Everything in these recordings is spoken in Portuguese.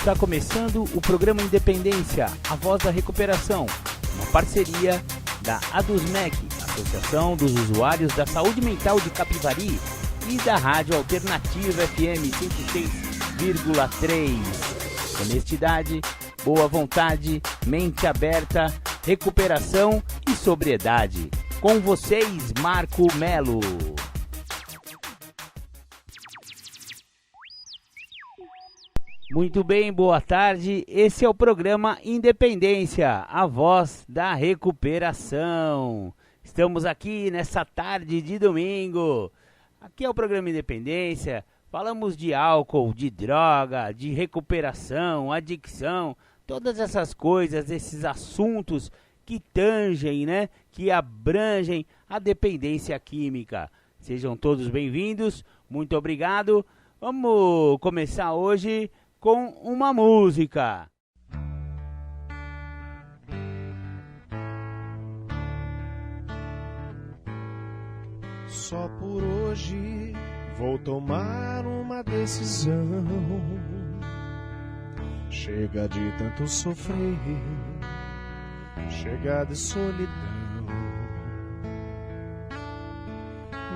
Está começando o programa Independência, a voz da recuperação, uma parceria da ADUSMEC, Associação dos Usuários da Saúde Mental de Capivari, e da Rádio Alternativa FM 106,3. Honestidade, boa vontade, mente aberta, recuperação e sobriedade. Com vocês, Marco Melo. Muito bem, boa tarde. Esse é o programa Independência, a voz da recuperação. Estamos aqui nessa tarde de domingo. Aqui é o programa Independência. Falamos de álcool, de droga, de recuperação, adicção, todas essas coisas, esses assuntos que tangem, né, que abrangem a dependência química. Sejam todos bem-vindos, muito obrigado. Vamos começar hoje com uma música. Só por hoje vou tomar uma decisão. Chega de tanto sofrer, chega de solidão.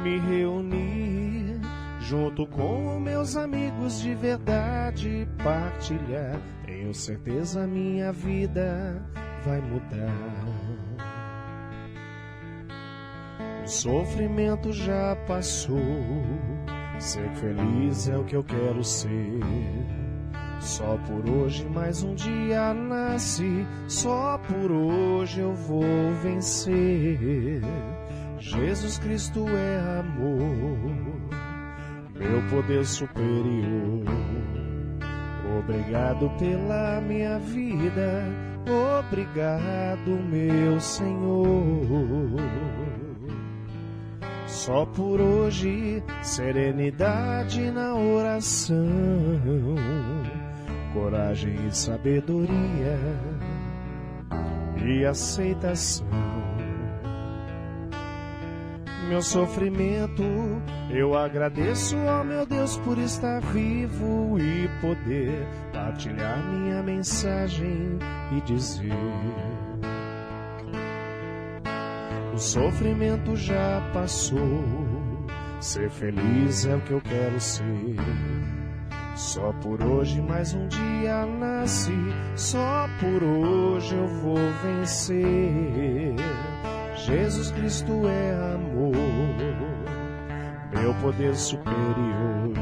Me reunir junto com meus amigos de verdade, partilhar. Tenho certeza minha vida vai mudar. O sofrimento já passou, ser feliz é o que eu quero ser. Só por hoje mais um dia nasce, só por hoje eu vou vencer. Jesus Cristo é amor, meu poder superior. Obrigado pela minha vida, obrigado meu Senhor. Só por hoje, serenidade na oração, coragem e sabedoria e aceitação. Meu sofrimento, eu agradeço ao meu Deus por estar vivo e poder partilhar minha mensagem e dizer: o sofrimento já passou, ser feliz é o que eu quero ser. Só por hoje mais um dia nasce, só por hoje eu vou vencer. Jesus Cristo é amor, meu poder superior.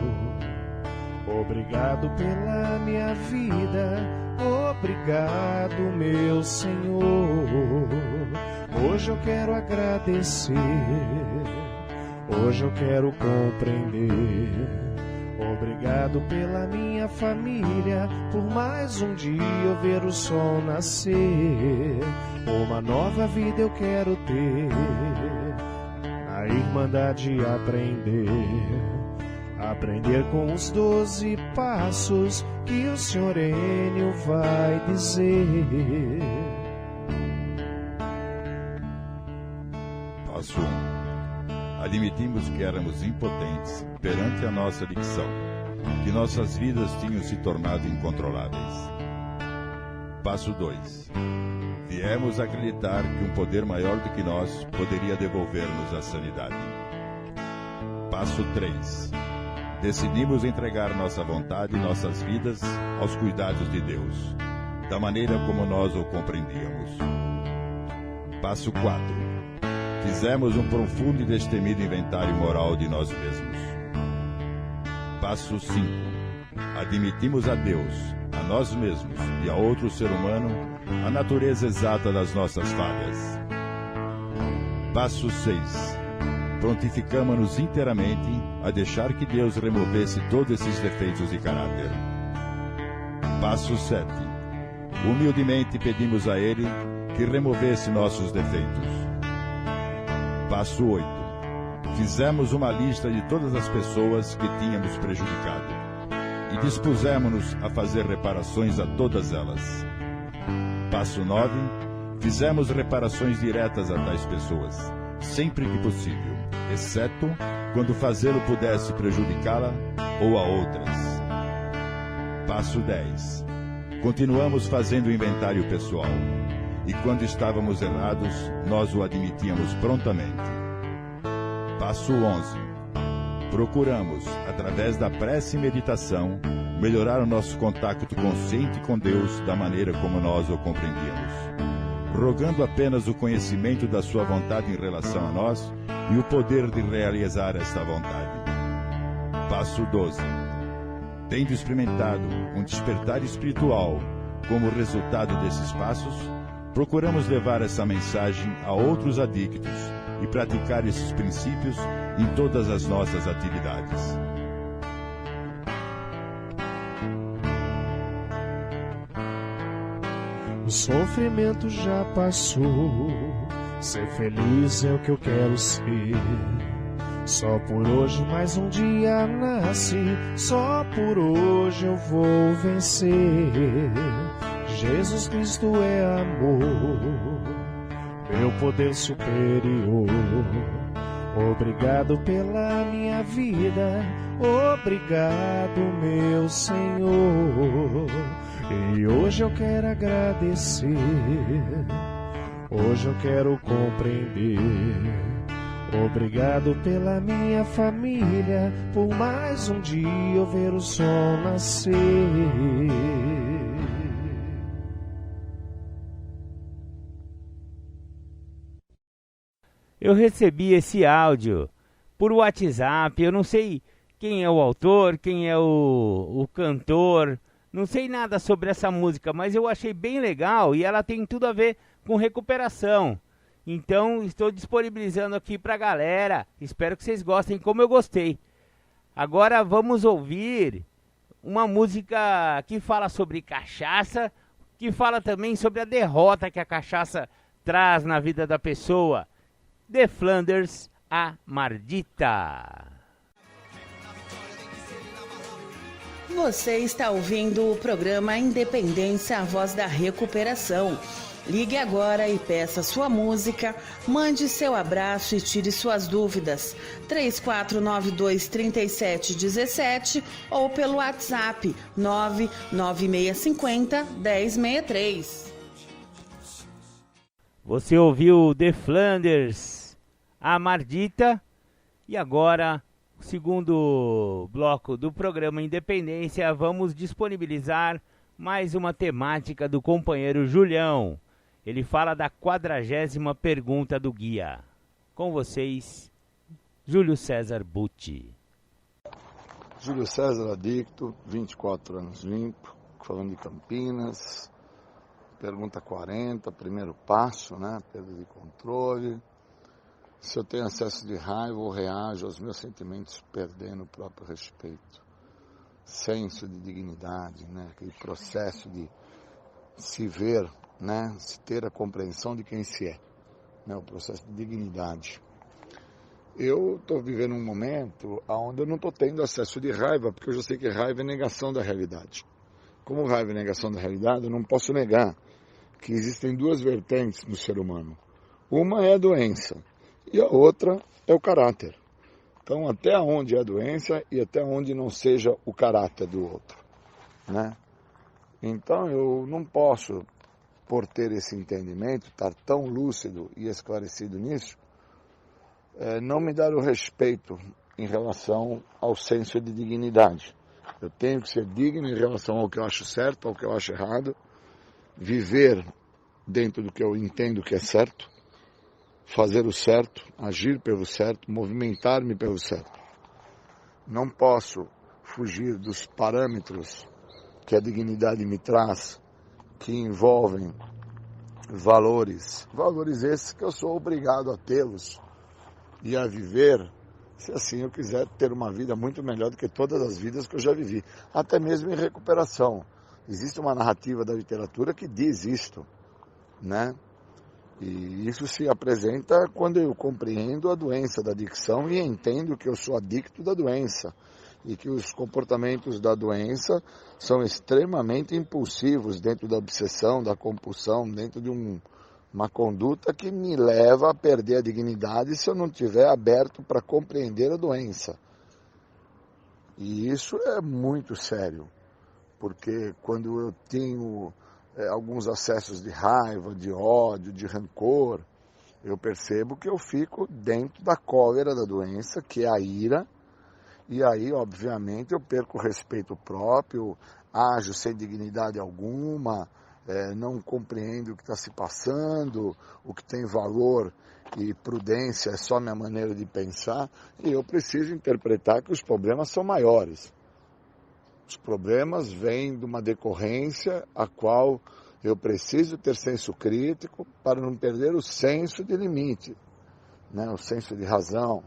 Obrigado pela minha vida, obrigado meu Senhor. Hoje eu quero agradecer, hoje eu quero compreender. Obrigado pela minha família, por mais um dia eu ver o sol nascer. Uma nova vida eu quero ter, na irmandade aprender com os 12 passos que o Senhor Enio vai dizer. Passo 1. Admitimos que éramos impotentes perante a nossa adicção, que nossas vidas tinham se tornado incontroláveis. Passo 2. Viemos acreditar que um poder maior do que nós poderia devolver-nos a sanidade. Passo 3. Decidimos entregar nossa vontade e nossas vidas aos cuidados de Deus, da maneira como nós o compreendíamos. Passo 4. Fizemos um profundo e destemido inventário moral de nós mesmos. Passo 5. Admitimos a Deus, a nós mesmos e a outro ser humano a natureza exata das nossas falhas. Passo 6. Prontificamos-nos inteiramente a deixar que Deus removesse todos esses defeitos de caráter. Passo 7. Humildemente pedimos a Ele que removesse nossos defeitos. Passo 8. Fizemos uma lista de todas as pessoas que tínhamos prejudicado e dispusemos-nos a fazer reparações a todas elas. Passo 9. Fizemos reparações diretas a tais pessoas, sempre que possível, exceto quando fazê-lo pudesse prejudicá-la ou a outras. Passo 10. Continuamos fazendo o inventário pessoal. E quando estávamos errados, nós o admitíamos prontamente. Passo 11. Procuramos, através da prece e meditação, melhorar o nosso contato consciente com Deus da maneira como nós o compreendíamos, rogando apenas o conhecimento da sua vontade em relação a nós e o poder de realizar esta vontade. Passo 12. Tendo experimentado um despertar espiritual como resultado desses passos, procuramos levar essa mensagem a outros adictos e praticar esses princípios em todas as nossas atividades. O sofrimento já passou, ser feliz é o que eu quero ser. Só por hoje mais um dia nasce, só por hoje eu vou vencer. Jesus Cristo é amor, meu poder superior. Obrigado pela minha vida, obrigado meu Senhor. E hoje eu quero agradecer, hoje eu quero compreender. Obrigado pela minha família, por mais um dia eu ver o sol nascer. Eu recebi esse áudio por WhatsApp, eu não sei quem é o autor, quem é o cantor, não sei nada sobre essa música, mas eu achei bem legal e ela tem tudo a ver com recuperação. Então estou disponibilizando aqui pra galera, espero que vocês gostem como eu gostei. Agora vamos ouvir uma música que fala sobre cachaça, que fala também sobre a derrota que a cachaça traz na vida da pessoa. The Flanders, a Mardita. Você está ouvindo o programa Independência, a Voz da Recuperação. Ligue agora e peça sua música, mande seu abraço e tire suas dúvidas. 3492-3717 ou pelo WhatsApp 99650-1063. Você ouviu The Flanders, a Mardita, e agora, o segundo bloco do programa Independência, vamos disponibilizar mais uma temática do companheiro Julião. Ele fala da 40ª pergunta do guia. Com vocês, Júlio César Butti. Júlio César, adicto, 24 anos limpo, falando de Campinas. Pergunta 40, primeiro passo, né? Perda de controle. Se eu tenho acesso de raiva ou reajo aos meus sentimentos perdendo o próprio respeito. Senso de dignidade, né? Aquele processo de se ver, né? Se ter a compreensão de quem se é, né? O processo de dignidade. Eu estou vivendo um momento onde eu não estou tendo acesso de raiva, porque eu já sei que raiva é negação da realidade. Como raiva é negação da realidade, eu não posso negar que existem duas vertentes no ser humano. Uma é a doença e a outra é o caráter. Então, até onde é a doença e até onde não seja o caráter do outro, né? Então, eu não posso, por ter esse entendimento, estar tão lúcido e esclarecido nisso, não me dar o respeito em relação ao senso de dignidade. Eu tenho que ser digno em relação ao que eu acho certo, ao que eu acho errado, viver dentro do que eu entendo que é certo, fazer o certo, agir pelo certo, movimentar-me pelo certo. Não posso fugir dos parâmetros que a dignidade me traz, que envolvem valores esses que eu sou obrigado a tê-los e a viver, se assim eu quiser ter uma vida muito melhor do que todas as vidas que eu já vivi, até mesmo em recuperação. Existe uma narrativa da literatura que diz isto, né? E isso se apresenta quando eu compreendo a doença da adicção e entendo que eu sou adicto da doença e que os comportamentos da doença são extremamente impulsivos dentro da obsessão, da compulsão, dentro de uma conduta que me leva a perder a dignidade se eu não estiver aberto para compreender a doença. E isso é muito sério. porque quando eu tenho alguns acessos de raiva, de ódio, de rancor, eu percebo que eu fico dentro da cólera da doença, que é a ira, e aí, obviamente, eu perco o respeito próprio, ajo sem dignidade alguma, não compreendo o que está se passando, o que tem valor e prudência é só minha maneira de pensar, e eu preciso interpretar que os problemas são maiores. Os problemas vêm de uma decorrência a qual eu preciso ter senso crítico para não perder o senso de limite, né? O senso de razão.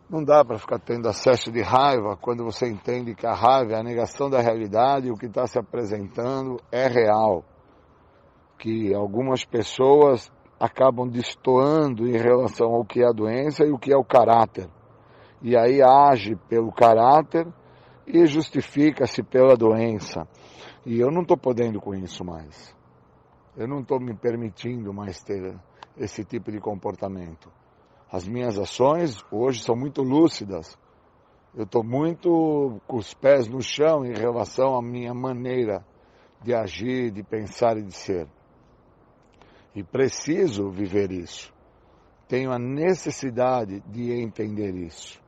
Não dá para ficar tendo acesso de raiva quando você entende que a raiva é a negação da realidade e o que está se apresentando é real. Que algumas pessoas acabam destoando em relação ao que é a doença e o que é o caráter. E aí age pelo caráter e justifica-se pela doença. E eu não estou podendo com isso mais. Eu não estou me permitindo mais ter esse tipo de comportamento. As minhas ações hoje são muito lúcidas. Eu estou muito com os pés no chão em relação à minha maneira de agir, de pensar e de ser. E preciso viver isso. Tenho a necessidade de entender isso.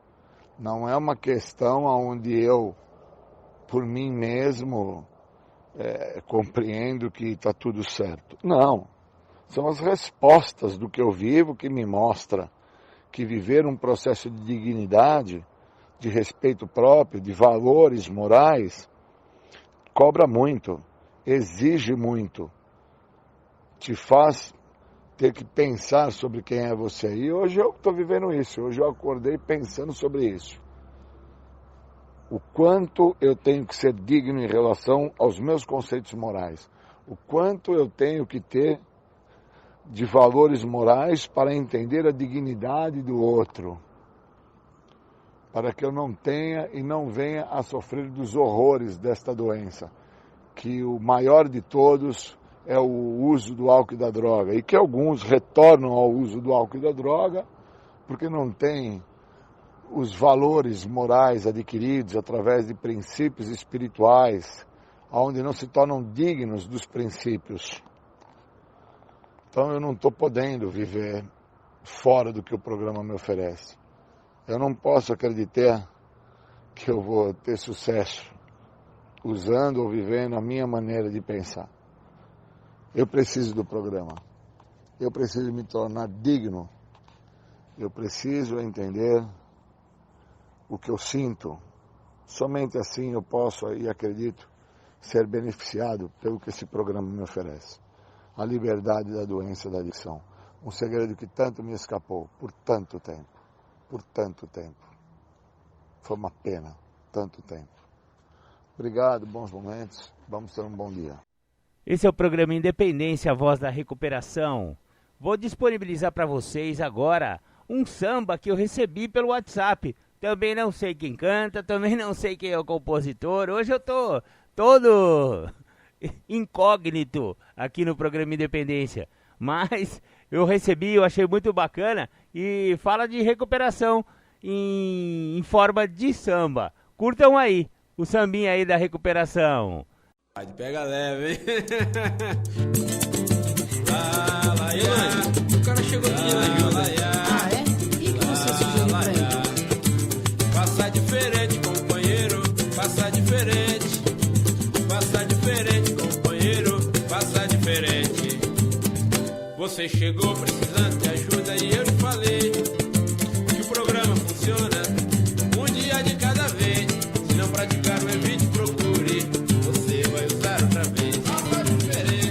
Não é uma questão onde eu, por mim mesmo, compreendo que está tudo certo. Não. São as respostas do que eu vivo que me mostra que viver um processo de dignidade, de respeito próprio, de valores morais, cobra muito, exige muito, te faz ter que pensar sobre quem é você. E hoje eu estou vivendo isso, hoje eu acordei pensando sobre isso. O quanto eu tenho que ser digno em relação aos meus conceitos morais. O quanto eu tenho que ter de valores morais para entender a dignidade do outro. Para que eu não tenha e não venha a sofrer dos horrores desta doença. Que o maior de todos é o uso do álcool e da droga. E que alguns retornam ao uso do álcool e da droga porque não têm os valores morais adquiridos através de princípios espirituais, onde não se tornam dignos dos princípios. Então eu não estou podendo viver fora do que o programa me oferece. Eu não posso acreditar que eu vou ter sucesso usando ou vivendo a minha maneira de pensar. Eu preciso do programa. Eu preciso me tornar digno. Eu preciso entender o que eu sinto. Somente assim eu posso e acredito ser beneficiado pelo que esse programa me oferece. A liberdade da doença da adicção. Um segredo que tanto me escapou por tanto tempo. Por tanto tempo. Foi uma pena, tanto tempo. Obrigado, bons momentos. Vamos ter um bom dia. Esse é o programa Independência, a Voz da Recuperação. Vou disponibilizar para vocês agora um samba que eu recebi pelo WhatsApp. Também não sei quem canta, também não sei quem é o compositor. Hoje eu tô todo incógnito aqui no programa Independência. Mas eu recebi, eu achei muito bacana e fala de recuperação em forma de samba. Curtam aí o sambinha aí da recuperação. Pega leve, hein? O cara chegou pedindo ajuda. Ah, é? E que você sugeriu pra ele? Passa diferente, companheiro, passa diferente. Passa diferente, companheiro, passa diferente. Você chegou precisando de ajuda e eu te falei que o programa funciona um dia de cada vez. Se não praticar o evite, procure, você vai usar outra vez.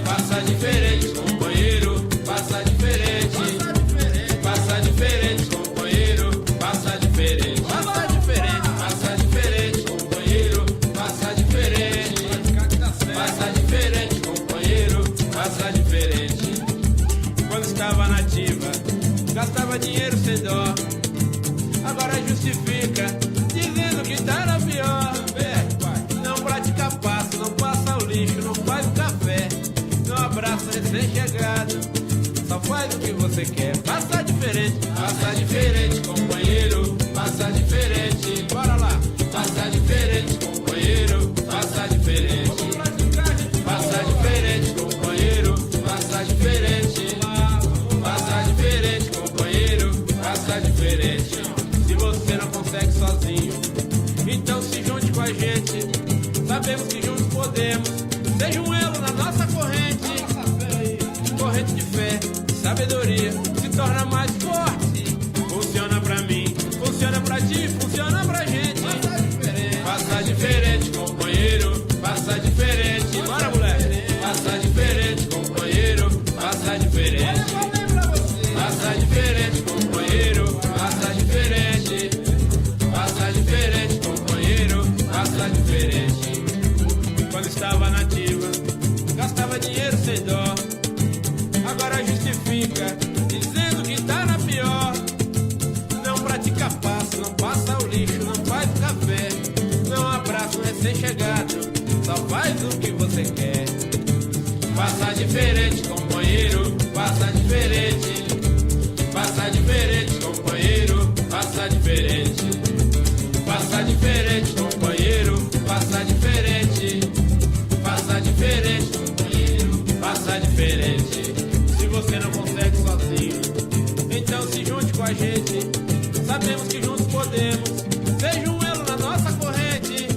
Passa diferente, companheiro, passa diferente. Passa diferente, companheiro, passa diferente. Passa diferente, passa diferente, companheiro, passa diferente. Passa diferente, companheiro, passa diferente. Quando estava nativa, gastava dinheiro sem dó. Agora justifica, dizendo que tá na pior. Não pratica passo, não passa o lixo, não faz o café, não abraça recém-chegado, só faz o que você quer. Passa diferente, companheiro, passa diferente. Bora lá, passa diferente, companheiro, sabemos que juntos podemos. Seja um elo na nossa corrente, corrente de fé, sabedoria, se torna mais forte. Funciona pra mim, funciona pra ti, funciona pra gente. Passa diferente, companheiro, passa diferente. Bora, moleque. Passa diferente, companheiro, passa diferente. Passa diferente, companheiro, passa diferente. Passa diferente, companheiro, passa diferente. Quando estava nativa, gastava dinheiro sem dó. Agora justifica, dizendo que tá na pior. Não pratica passo, não passa o lixo, não faz o café. Não abraça um recém-chegado, só faz o que você quer. Passa diferente, companheiro, passa diferente. Passa diferente, companheiro, passa diferente. Passa diferente, companheiro, passa diferente. Passa diferente, companheiro, passa diferente. Se você não consegue sozinho, então se junte com a gente. Sabemos que juntos podemos. Seja um elo na nossa corrente,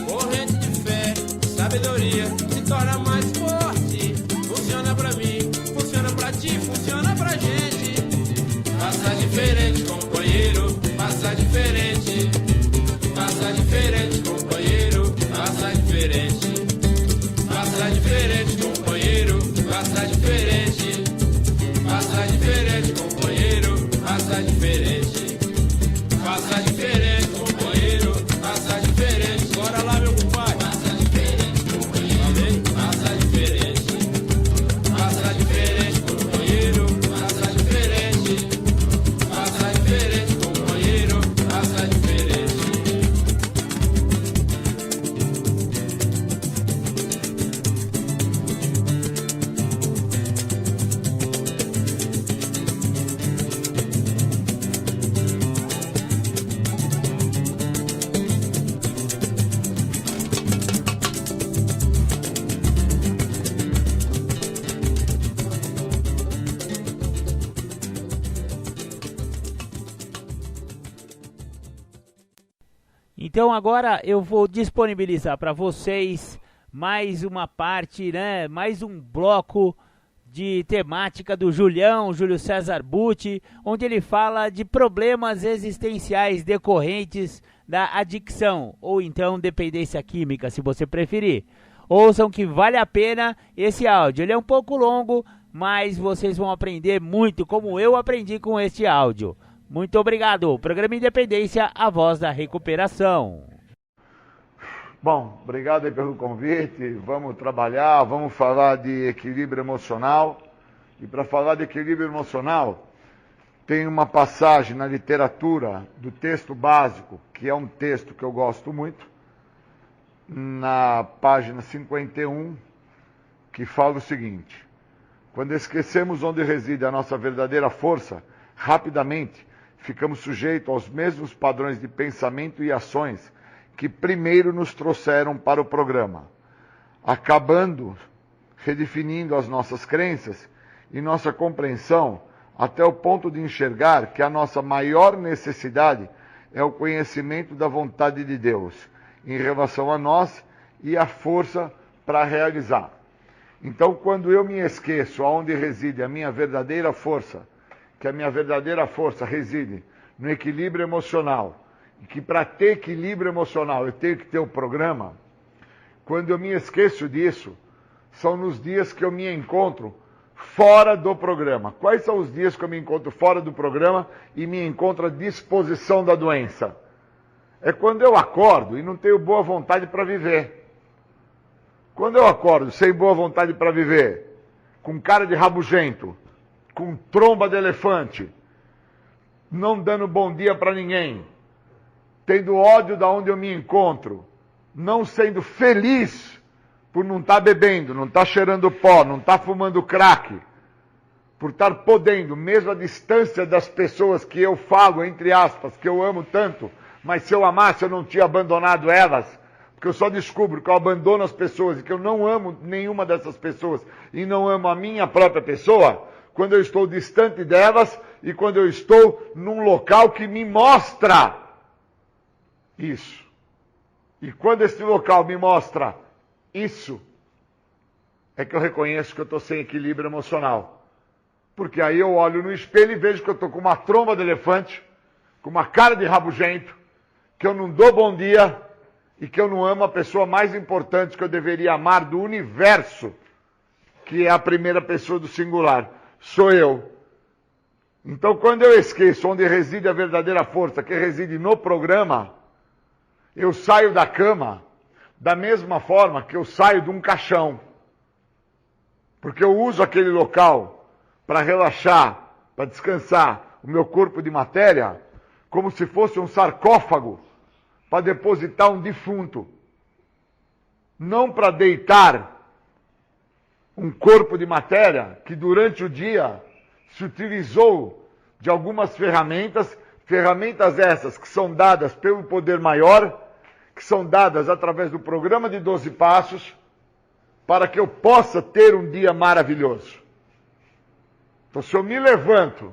corrente de fé, sabedoria, se torna mais forte. Funciona pra mim, funciona pra ti, funciona pra gente. Passa diferente, companheiro, passa diferente. Passa diferente, companheiro, passa diferente. Passa diferente, companheiro, passa diferente. Passa diferente, companheiro, passa diferente. Passa diferente, companheiro, passa diferente. Bora lá, meu compadre. Passa diferente, companheiro, passa diferente. Passa diferente, companheiro, passa diferente. Passa diferente, companheiro, passa diferente. Então agora eu vou disponibilizar para vocês mais uma parte, né? Mais um bloco de temática do Júlio César Butti, onde ele fala de problemas existenciais decorrentes da adicção, ou então dependência química, se você preferir. Ouçam que vale a pena esse áudio. Ele é um pouco longo, mas vocês vão aprender muito, como eu aprendi com este áudio. Muito obrigado. Programa Independência, a voz da recuperação. Bom, obrigado aí pelo convite. Vamos trabalhar, vamos falar de equilíbrio emocional. E para falar de equilíbrio emocional, tem uma passagem na literatura do texto básico, que é um texto que eu gosto muito, na página 51, que fala o seguinte: quando esquecemos onde reside a nossa verdadeira força, rapidamente ficamos sujeitos aos mesmos padrões de pensamento e ações que primeiro nos trouxeram para o programa, acabando redefinindo as nossas crenças e nossa compreensão até o ponto de enxergar que a nossa maior necessidade é o conhecimento da vontade de Deus em relação a nós e a força para realizar. Então, quando eu me esqueço aonde reside a minha verdadeira força, que a minha verdadeira força reside no equilíbrio emocional, e que para ter equilíbrio emocional eu tenho que ter o programa, quando eu me esqueço disso, são nos dias que eu me encontro fora do programa. Quais são os dias que eu me encontro fora do programa e me encontro à disposição da doença? É quando eu acordo e não tenho boa vontade para viver. Quando eu acordo sem boa vontade para viver, com cara de rabugento, com tromba de elefante, não dando bom dia para ninguém, tendo ódio da onde eu me encontro, não sendo feliz por não estar bebendo, não estar cheirando pó, não estar fumando crack, por estar podendo, mesmo à distância das pessoas que eu falo, entre aspas, que eu amo tanto, mas se eu amasse eu não tinha abandonado elas, porque eu só descubro que eu abandono as pessoas e que eu não amo nenhuma dessas pessoas e não amo a minha própria pessoa, quando eu estou distante delas e quando eu estou num local que me mostra isso. E quando esse local me mostra isso, é que eu reconheço que eu estou sem equilíbrio emocional. Porque aí eu olho no espelho e vejo que eu estou com uma tromba de elefante, com uma cara de rabugento, que eu não dou bom dia e que eu não amo a pessoa mais importante que eu deveria amar do universo, que é a primeira pessoa do singular. Sou eu. Então, quando eu esqueço onde reside a verdadeira força, que reside no programa, eu saio da cama da mesma forma que eu saio de um caixão. Porque eu uso aquele local para relaxar, para descansar o meu corpo de matéria, como se fosse um sarcófago para depositar um defunto. Não para deitar um corpo de matéria que durante o dia se utilizou de algumas ferramentas essas que são dadas pelo poder maior, que são dadas através do programa de 12 passos, para que eu possa ter um dia maravilhoso. Então, se eu me levanto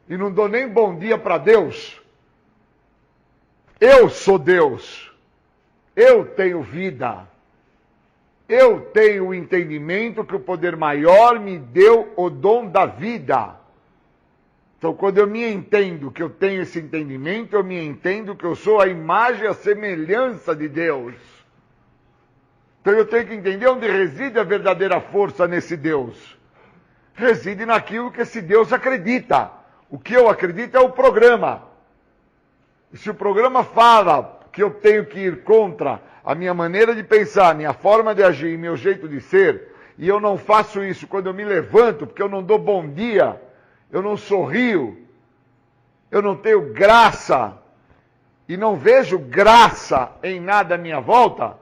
e não dou nem bom dia para Deus, eu sou Deus, eu tenho vida, eu tenho o entendimento que o poder maior me deu o dom da vida. Então, quando eu me entendo que eu tenho esse entendimento, eu me entendo que eu sou a imagem e a semelhança de Deus. Então, eu tenho que entender onde reside a verdadeira força nesse Deus. Reside naquilo que esse Deus acredita. O que eu acredito é o programa. E se o programa fala que eu tenho que ir contra a minha maneira de pensar, a minha forma de agir e meu jeito de ser, e eu não faço isso quando eu me levanto, porque eu não dou bom dia, eu não sorrio, eu não tenho graça, e não vejo graça em nada à minha volta,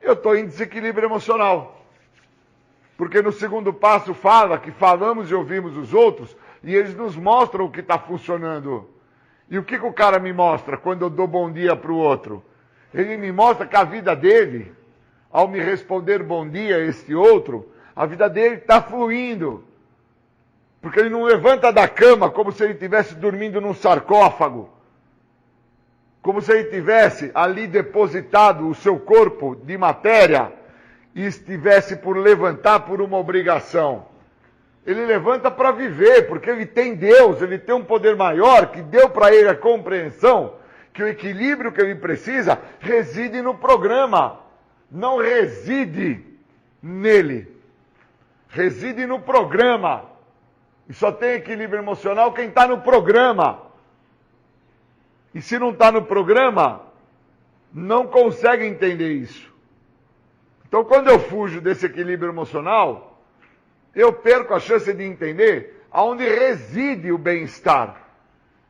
eu estou em desequilíbrio emocional. Porque no segundo passo fala que falamos e ouvimos os outros, e eles nos mostram o que está funcionando. E o que o cara me mostra quando eu dou bom dia para o outro? Ele me mostra que a vida dele, ao me responder bom dia a este outro, a vida dele está fluindo. Porque ele não levanta da cama como se ele estivesse dormindo num sarcófago. Como se ele tivesse ali depositado o seu corpo de matéria e estivesse por levantar por uma obrigação. Ele levanta para viver, porque ele tem Deus, ele tem um poder maior que deu para ele a compreensão que o equilíbrio que ele precisa reside no programa, não reside nele. Reside no programa. E só tem equilíbrio emocional quem está no programa. E se não está no programa, não consegue entender isso. Então, quando eu fujo desse equilíbrio emocional, eu perco a chance de entender aonde reside o bem-estar.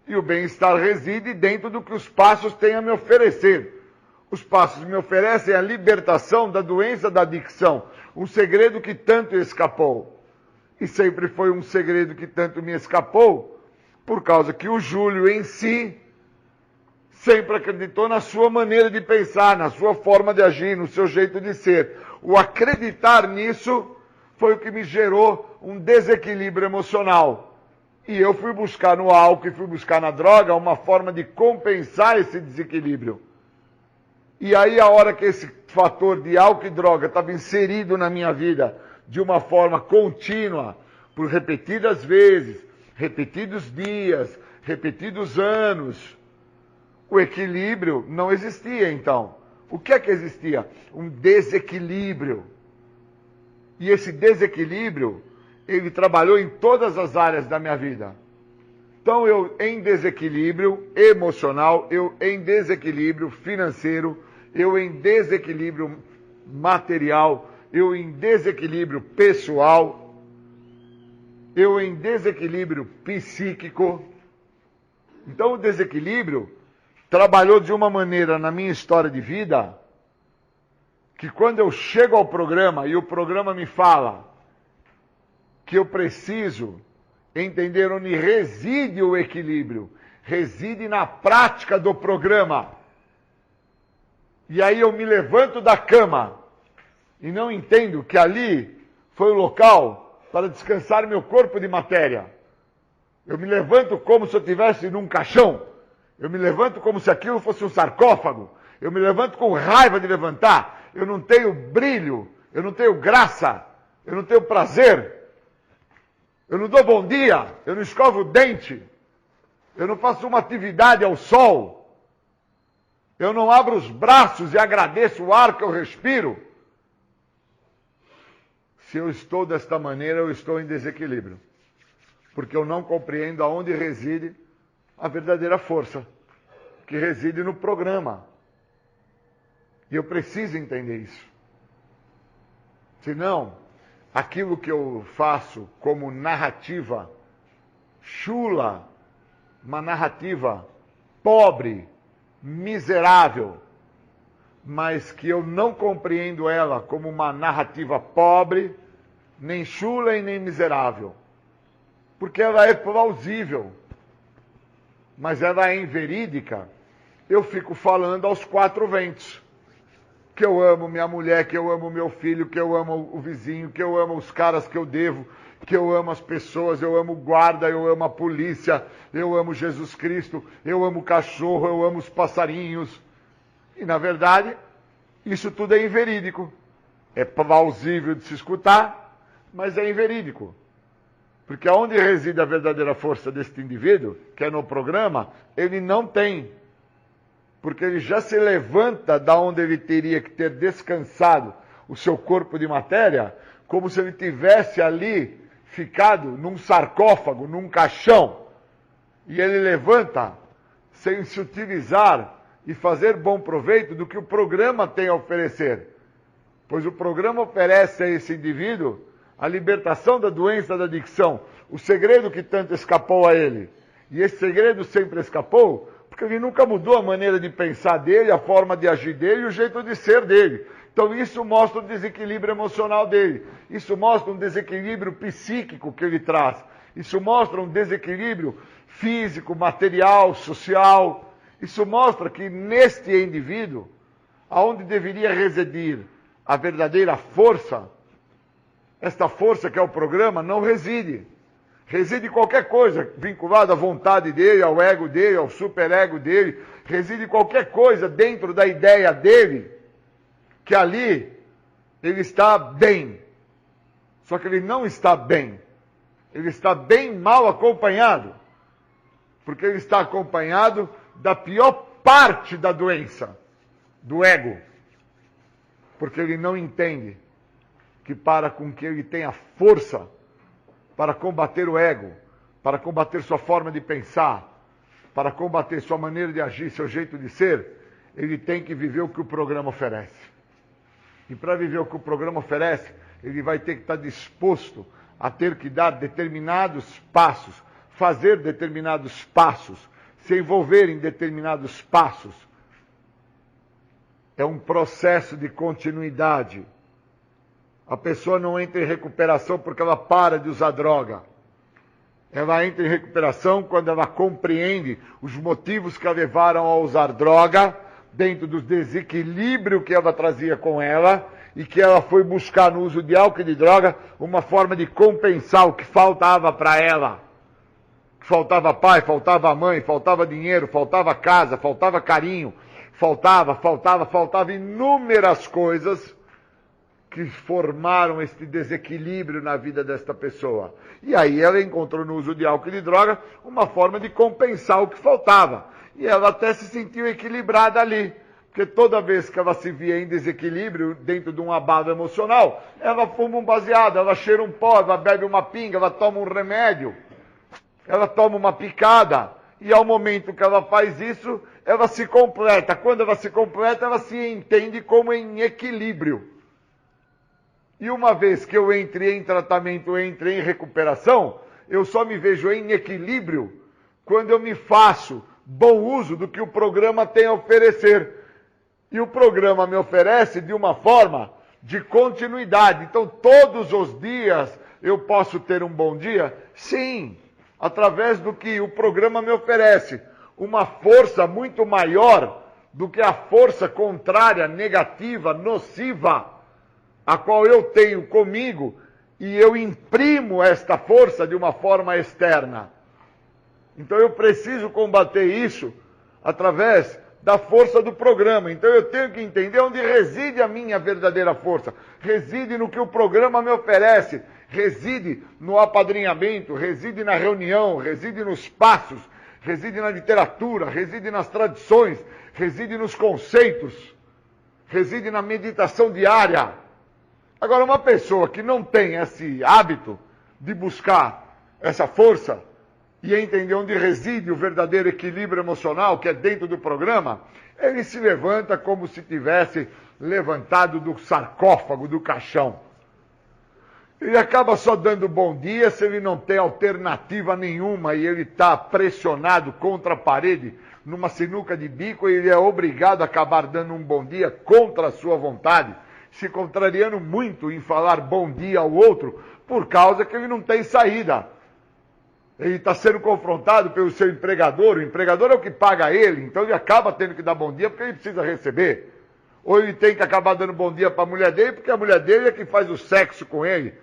E o bem-estar reside dentro do que os passos têm a me oferecer. Os passos me oferecem a libertação da doença da adicção, um segredo que tanto escapou. E sempre foi um segredo que tanto me escapou, por causa que o Júlio em si sempre acreditou na sua maneira de pensar, na sua forma de agir, no seu jeito de ser. O acreditar nisso foi o que me gerou um desequilíbrio emocional. E eu fui buscar no álcool e fui buscar na droga uma forma de compensar esse desequilíbrio. E aí, a hora que esse fator de álcool e droga estava inserido na minha vida de uma forma contínua, por repetidas vezes, repetidos dias, repetidos anos, o equilíbrio não existia, então. O que é que existia? Um desequilíbrio. E esse desequilíbrio, ele trabalhou em todas as áreas da minha vida. Então, eu em desequilíbrio emocional, eu em desequilíbrio financeiro, eu em desequilíbrio material, eu em desequilíbrio pessoal, eu em desequilíbrio psíquico. Então, o desequilíbrio trabalhou de uma maneira na minha história de vida, que quando eu chego ao programa e o programa me fala que eu preciso entender onde reside o equilíbrio, reside na prática do programa. E aí eu me levanto da cama e não entendo que ali foi o local para descansar meu corpo de matéria. Eu me levanto como se eu estivesse num caixão. Eu me levanto como se aquilo fosse um sarcófago. Eu me levanto com raiva de levantar. Eu não tenho brilho, eu não tenho graça, eu não tenho prazer. Eu não dou bom dia, eu não escovo o dente. Eu não faço uma atividade ao sol. Eu não abro os braços e agradeço o ar que eu respiro. Se eu estou desta maneira, eu estou em desequilíbrio. Porque eu não compreendo aonde reside a verdadeira força, que reside no programa. E eu preciso entender isso. Senão, aquilo que eu faço como narrativa chula, uma narrativa pobre, miserável, mas que eu não compreendo ela como uma narrativa pobre, nem chula e nem miserável. Porque ela é plausível, mas ela é inverídica. Eu fico falando aos quatro ventos. Que eu amo minha mulher, que eu amo meu filho, que eu amo o vizinho, que eu amo os caras que eu devo, que eu amo as pessoas, eu amo o guarda, eu amo a polícia, eu amo Jesus Cristo, eu amo o cachorro, eu amo os passarinhos. E, na verdade, isso tudo é inverídico. É plausível de se escutar, mas é inverídico. Porque aonde reside a verdadeira força deste indivíduo, que é no programa, ele não tem. Porque ele já se levanta da onde ele teria que ter descansado o seu corpo de matéria, como se ele tivesse ali ficado num sarcófago, num caixão. E ele levanta sem se utilizar e fazer bom proveito do que o programa tem a oferecer. Pois o programa oferece a esse indivíduo a libertação da doença da adicção, o segredo que tanto escapou a ele. E esse segredo sempre escapou porque ele nunca mudou a maneira de pensar dele, a forma de agir dele e o jeito de ser dele. Então isso mostra o desequilíbrio emocional dele. Isso mostra um desequilíbrio psíquico que ele traz. Isso mostra um desequilíbrio físico, material, social. Isso mostra que neste indivíduo, aonde deveria residir a verdadeira força, esta força que é o programa, não reside. Reside qualquer coisa vinculada à vontade dele, ao ego dele, ao superego dele. Reside qualquer coisa dentro da ideia dele, que ali ele está bem. Só que ele não está bem. Ele está bem mal acompanhado. Porque ele está acompanhado da pior parte da doença, do ego. Porque ele não entende que para com que ele tenha força para combater o ego, para combater sua forma de pensar, para combater sua maneira de agir, seu jeito de ser, ele tem que viver o que o programa oferece. E para viver o que o programa oferece, ele vai ter que estar disposto a ter que dar determinados passos, fazer determinados passos, se envolver em determinados passos. É um processo de continuidade. A pessoa não entra em recuperação porque ela para de usar droga. Ela entra em recuperação quando ela compreende os motivos que a levaram a usar droga, dentro do desequilíbrio que ela trazia com ela, e que ela foi buscar no uso de álcool e de droga uma forma de compensar o que faltava para ela. Faltava pai, faltava mãe, faltava dinheiro, faltava casa, faltava carinho, faltava inúmeras coisas que formaram este desequilíbrio na vida desta pessoa. E aí ela encontrou no uso de álcool e de droga uma forma de compensar o que faltava. E ela até se sentiu equilibrada ali. Porque toda vez que ela se via em desequilíbrio, dentro de um abalo emocional, ela fuma um baseado, ela cheira um pó, ela bebe uma pinga, ela toma um remédio, ela toma uma picada. E ao momento que ela faz isso, ela se completa. Quando ela se completa, ela se entende como em equilíbrio. E uma vez que eu entrei em tratamento, entrei em recuperação, eu só me vejo em equilíbrio quando eu me faço bom uso do que o programa tem a oferecer. E o programa me oferece de uma forma de continuidade. Então, todos os dias eu posso ter um bom dia? Sim, através do que o programa me oferece. Uma força muito maior do que a força contrária, negativa, nociva, a qual eu tenho comigo, e eu imprimo esta força de uma forma externa. Então eu preciso combater isso através da força do programa. Então eu tenho que entender onde reside a minha verdadeira força. Reside no que o programa me oferece. Reside no apadrinhamento, reside na reunião, reside nos passos, reside na literatura, reside nas tradições, reside nos conceitos, reside na meditação diária. Agora, uma pessoa que não tem esse hábito de buscar essa força e entender onde reside o verdadeiro equilíbrio emocional, que é dentro do programa, ele se levanta como se tivesse levantado do sarcófago, do caixão. Ele acaba só dando bom dia se ele não tem alternativa nenhuma e ele está pressionado contra a parede, numa sinuca de bico, e ele é obrigado a acabar dando um bom dia contra a sua vontade, se contrariando muito em falar bom dia ao outro, por causa que ele não tem saída. Ele está sendo confrontado pelo seu empregador, o empregador é o que paga ele, então ele acaba tendo que dar bom dia porque ele precisa receber. Ou ele tem que acabar dando bom dia para a mulher dele, porque a mulher dele é que faz o sexo com ele,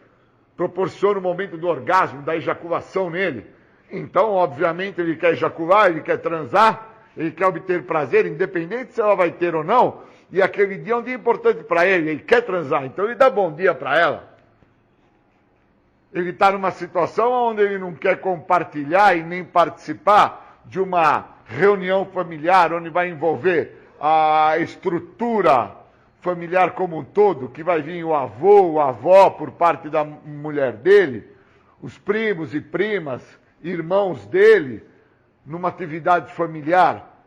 proporciona o momento do orgasmo, da ejaculação nele. Então, obviamente, ele quer ejacular, ele quer transar, ele quer obter prazer, independente se ela vai ter ou não, e aquele dia é um dia importante para ele, ele quer transar, então ele dá bom dia para ela. Ele está numa situação onde ele não quer compartilhar e nem participar de uma reunião familiar, onde vai envolver a estrutura familiar como um todo, que vai vir o avô, a avó por parte da mulher dele, os primos e primas, irmãos dele, numa atividade familiar.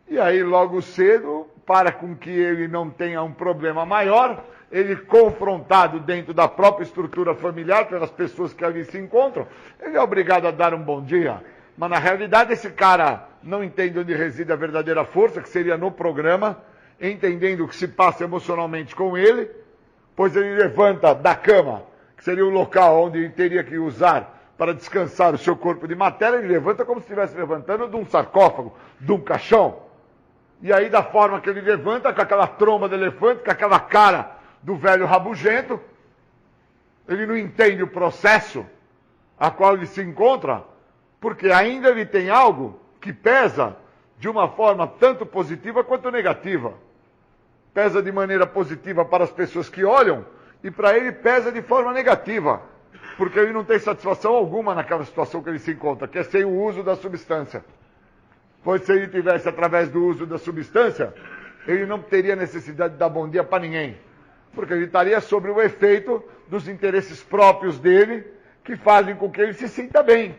E aí, logo cedo, para com que ele não tenha um problema maior, ele confrontado dentro da própria estrutura familiar, pelas pessoas que ali se encontram, ele é obrigado a dar um bom dia. Mas, na realidade, esse cara não entende onde reside a verdadeira força, que seria no programa, entendendo o que se passa emocionalmente com ele, pois ele levanta da cama, que seria o local onde ele teria que usar para descansar o seu corpo de matéria, ele levanta como se estivesse levantando de um sarcófago, de um caixão. E aí, da forma que ele levanta, com aquela tromba de elefante, com aquela cara do velho rabugento, ele não entende o processo a qual ele se encontra, porque ainda ele tem algo que pesa de uma forma tanto positiva quanto negativa. Pesa de maneira positiva para as pessoas que olham, e para ele pesa de forma negativa, porque ele não tem satisfação alguma naquela situação que ele se encontra, que é sem o uso da substância. Pois se ele tivesse através do uso da substância, ele não teria necessidade de dar bom dia para ninguém, porque ele estaria sobre o efeito dos interesses próprios dele, que fazem com que ele se sinta bem.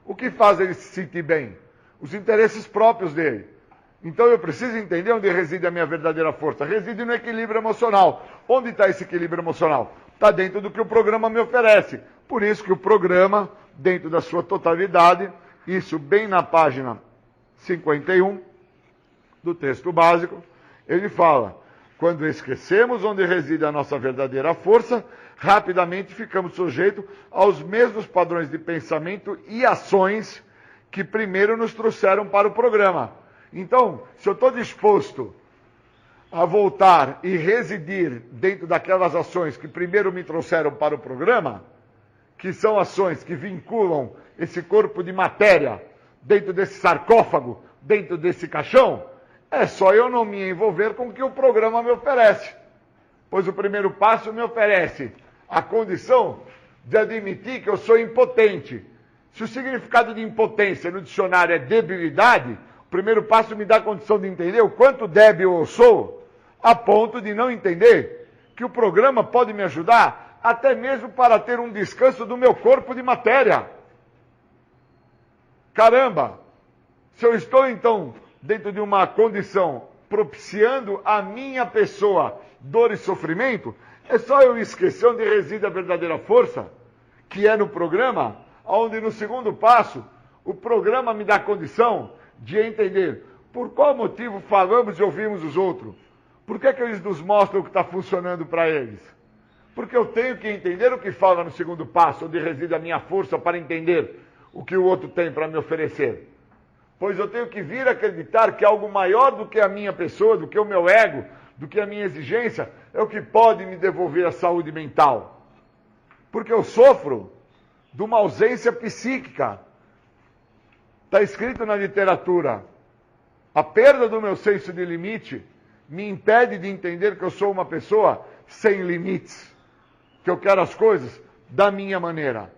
O que faz ele se sentir bem? Os interesses próprios dele. Então eu preciso entender onde reside a minha verdadeira força. Reside no equilíbrio emocional. Onde está esse equilíbrio emocional? Está dentro do que o programa me oferece. Por isso que o programa, dentro da sua totalidade, isso bem na página 51 do texto básico, ele fala: quando esquecemos onde reside a nossa verdadeira força, rapidamente ficamos sujeitos aos mesmos padrões de pensamento e ações que primeiro nos trouxeram para o programa. Então, se eu estou disposto a voltar e residir dentro daquelas ações que primeiro me trouxeram para o programa, que são ações que vinculam esse corpo de matéria dentro desse sarcófago, dentro desse caixão, é só eu não me envolver com o que o programa me oferece. Pois o primeiro passo me oferece a condição de admitir que eu sou impotente. Se o significado de impotência no dicionário é debilidade, o primeiro passo me dá a condição de entender o quanto débil eu sou, a ponto de não entender que o programa pode me ajudar até mesmo para ter um descanso do meu corpo de matéria. Caramba! Se eu estou, então, dentro de uma condição propiciando a minha pessoa dor e sofrimento, é só eu esquecer onde reside a verdadeira força, que é no programa, onde no segundo passo, o programa me dá condição de entender por qual motivo falamos e ouvimos os outros. Por que eles nos mostram o que está funcionando para eles? Porque eu tenho que entender o que fala no segundo passo, onde reside a minha força para entender o que o outro tem para me oferecer. Pois eu tenho que vir a acreditar que algo maior do que a minha pessoa, do que o meu ego, do que a minha exigência, é o que pode me devolver a saúde mental. Porque eu sofro de uma ausência psíquica. Está escrito na literatura A perda do meu senso de limite me impede de entender que eu sou uma pessoa sem limites, que eu quero as coisas da minha maneira.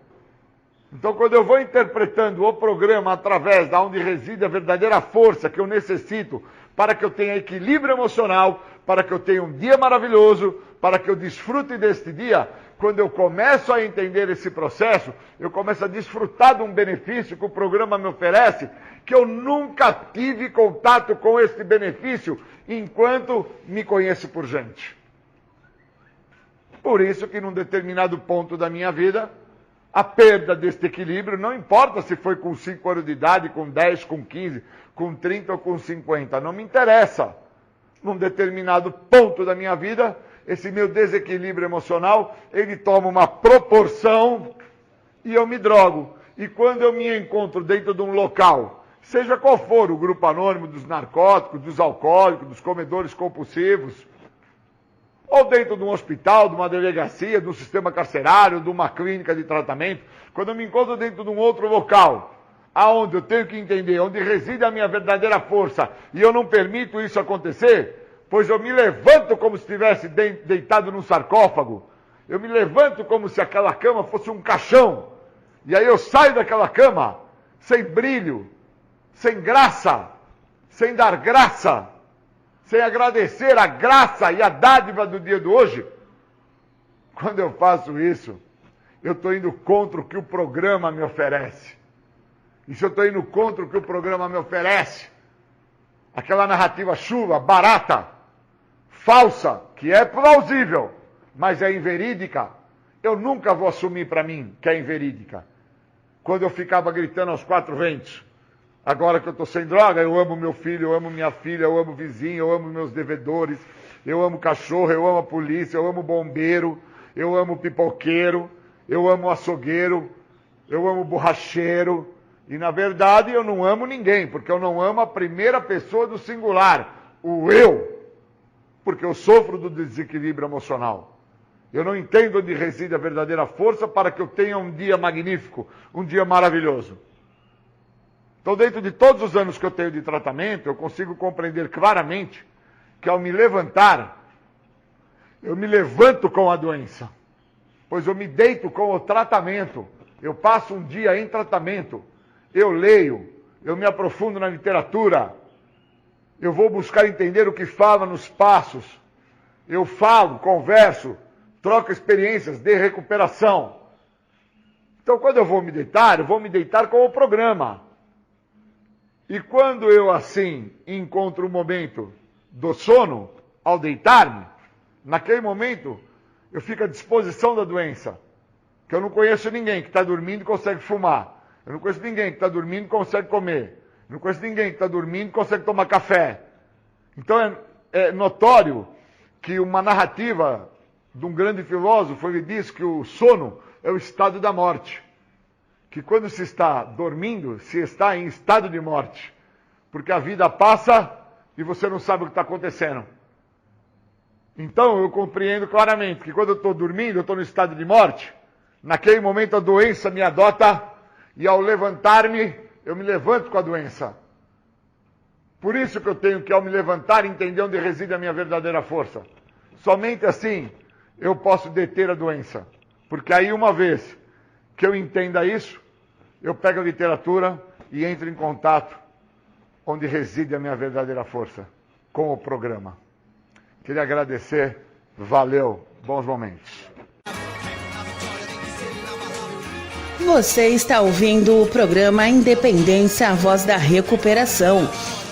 Então, quando eu vou interpretando o programa através da onde reside a verdadeira força que eu necessito para que eu tenha equilíbrio emocional, para que eu tenha um dia maravilhoso, para que eu desfrute deste dia, quando eu começo a entender esse processo, eu começo a desfrutar de um benefício que o programa me oferece, que eu nunca tive contato com esse benefício enquanto me conheço por gente. Por isso que num determinado ponto da minha vida, a perda deste equilíbrio, não importa se foi com 5 anos de idade, com 10, com 15, com 30 ou com 50, não me interessa. Num determinado ponto da minha vida, esse meu desequilíbrio emocional, ele toma uma proporção e eu me drogo. E quando eu me encontro dentro de um local, seja qual for o grupo anônimo dos narcóticos, dos alcoólicos, dos comedores compulsivos, ou dentro de um hospital, de uma delegacia, de um sistema carcerário, de uma clínica de tratamento, quando eu me encontro dentro de um outro local, aonde eu tenho que entender onde reside a minha verdadeira força, e eu não permito isso acontecer, pois eu me levanto como se estivesse deitado num sarcófago, eu me levanto como se aquela cama fosse um caixão, e aí eu saio daquela cama sem brilho, sem graça, sem dar graça, sem agradecer a graça e a dádiva do dia de hoje. Quando eu faço isso, eu estou indo contra o que o programa me oferece. E se eu estou indo contra o que o programa me oferece, aquela narrativa chuva, barata, falsa, que é plausível, mas é inverídica, eu nunca vou assumir para mim que é inverídica. Quando eu ficava gritando aos 4 ventos, agora que eu estou sem droga, eu amo meu filho, eu amo minha filha, eu amo o vizinho, eu amo meus devedores, eu amo cachorro, eu amo a polícia, eu amo o bombeiro, eu amo o pipoqueiro, eu amo o açougueiro, eu amo o borracheiro. E na verdade eu não amo ninguém, porque eu não amo a primeira pessoa do singular, o eu. Porque eu sofro do desequilíbrio emocional. Eu não entendo onde reside a verdadeira força para que eu tenha um dia magnífico, um dia maravilhoso. Então, dentro de todos os anos que eu tenho de tratamento, eu consigo compreender claramente que ao me levantar, eu me levanto com a doença, pois eu me deito com o tratamento. Eu passo um dia em tratamento, eu leio, eu me aprofundo na literatura, eu vou buscar entender o que fala nos passos, eu falo, converso, troco experiências de recuperação. Então, quando eu vou me deitar com o programa. E quando eu, assim, encontro o momento do sono, ao deitar-me, naquele momento, eu fico à disposição da doença. Que eu não conheço ninguém que está dormindo e consegue fumar. Eu não conheço ninguém que está dormindo e consegue comer. Eu não conheço ninguém que está dormindo e consegue tomar café. Então, é notório que uma narrativa de um grande filósofo, ele diz que o sono é o estado da morte. Que quando se está dormindo, se está em estado de morte. Porque a vida passa e você não sabe o que está acontecendo. Então eu compreendo claramente que quando eu estou dormindo, eu estou no estado de morte. Naquele momento a doença me adota e ao levantar-me, eu me levanto com a doença. Por isso que eu tenho que, ao me levantar, entender onde reside a minha verdadeira força. Somente assim eu posso deter a doença. Porque aí, uma vez que eu entenda isso, eu pego a literatura e entro em contato onde reside a minha verdadeira força, com o programa. Queria agradecer, valeu, bons momentos. Você está ouvindo o programa Independência, a voz da recuperação.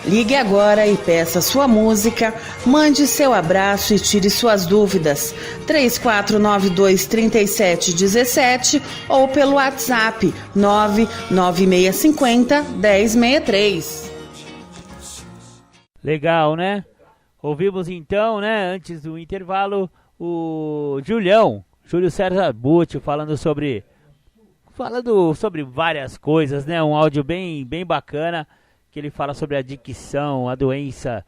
Ligue agora e peça sua música, mande seu abraço e tire suas dúvidas. 3492-3717 ou pelo WhatsApp 99650-1063. Legal, né? Ouvimos então, né, antes do intervalo, o Júlio César Butti falando sobre várias coisas, né? Um áudio bem bacana, que ele fala sobre a adicção, a doença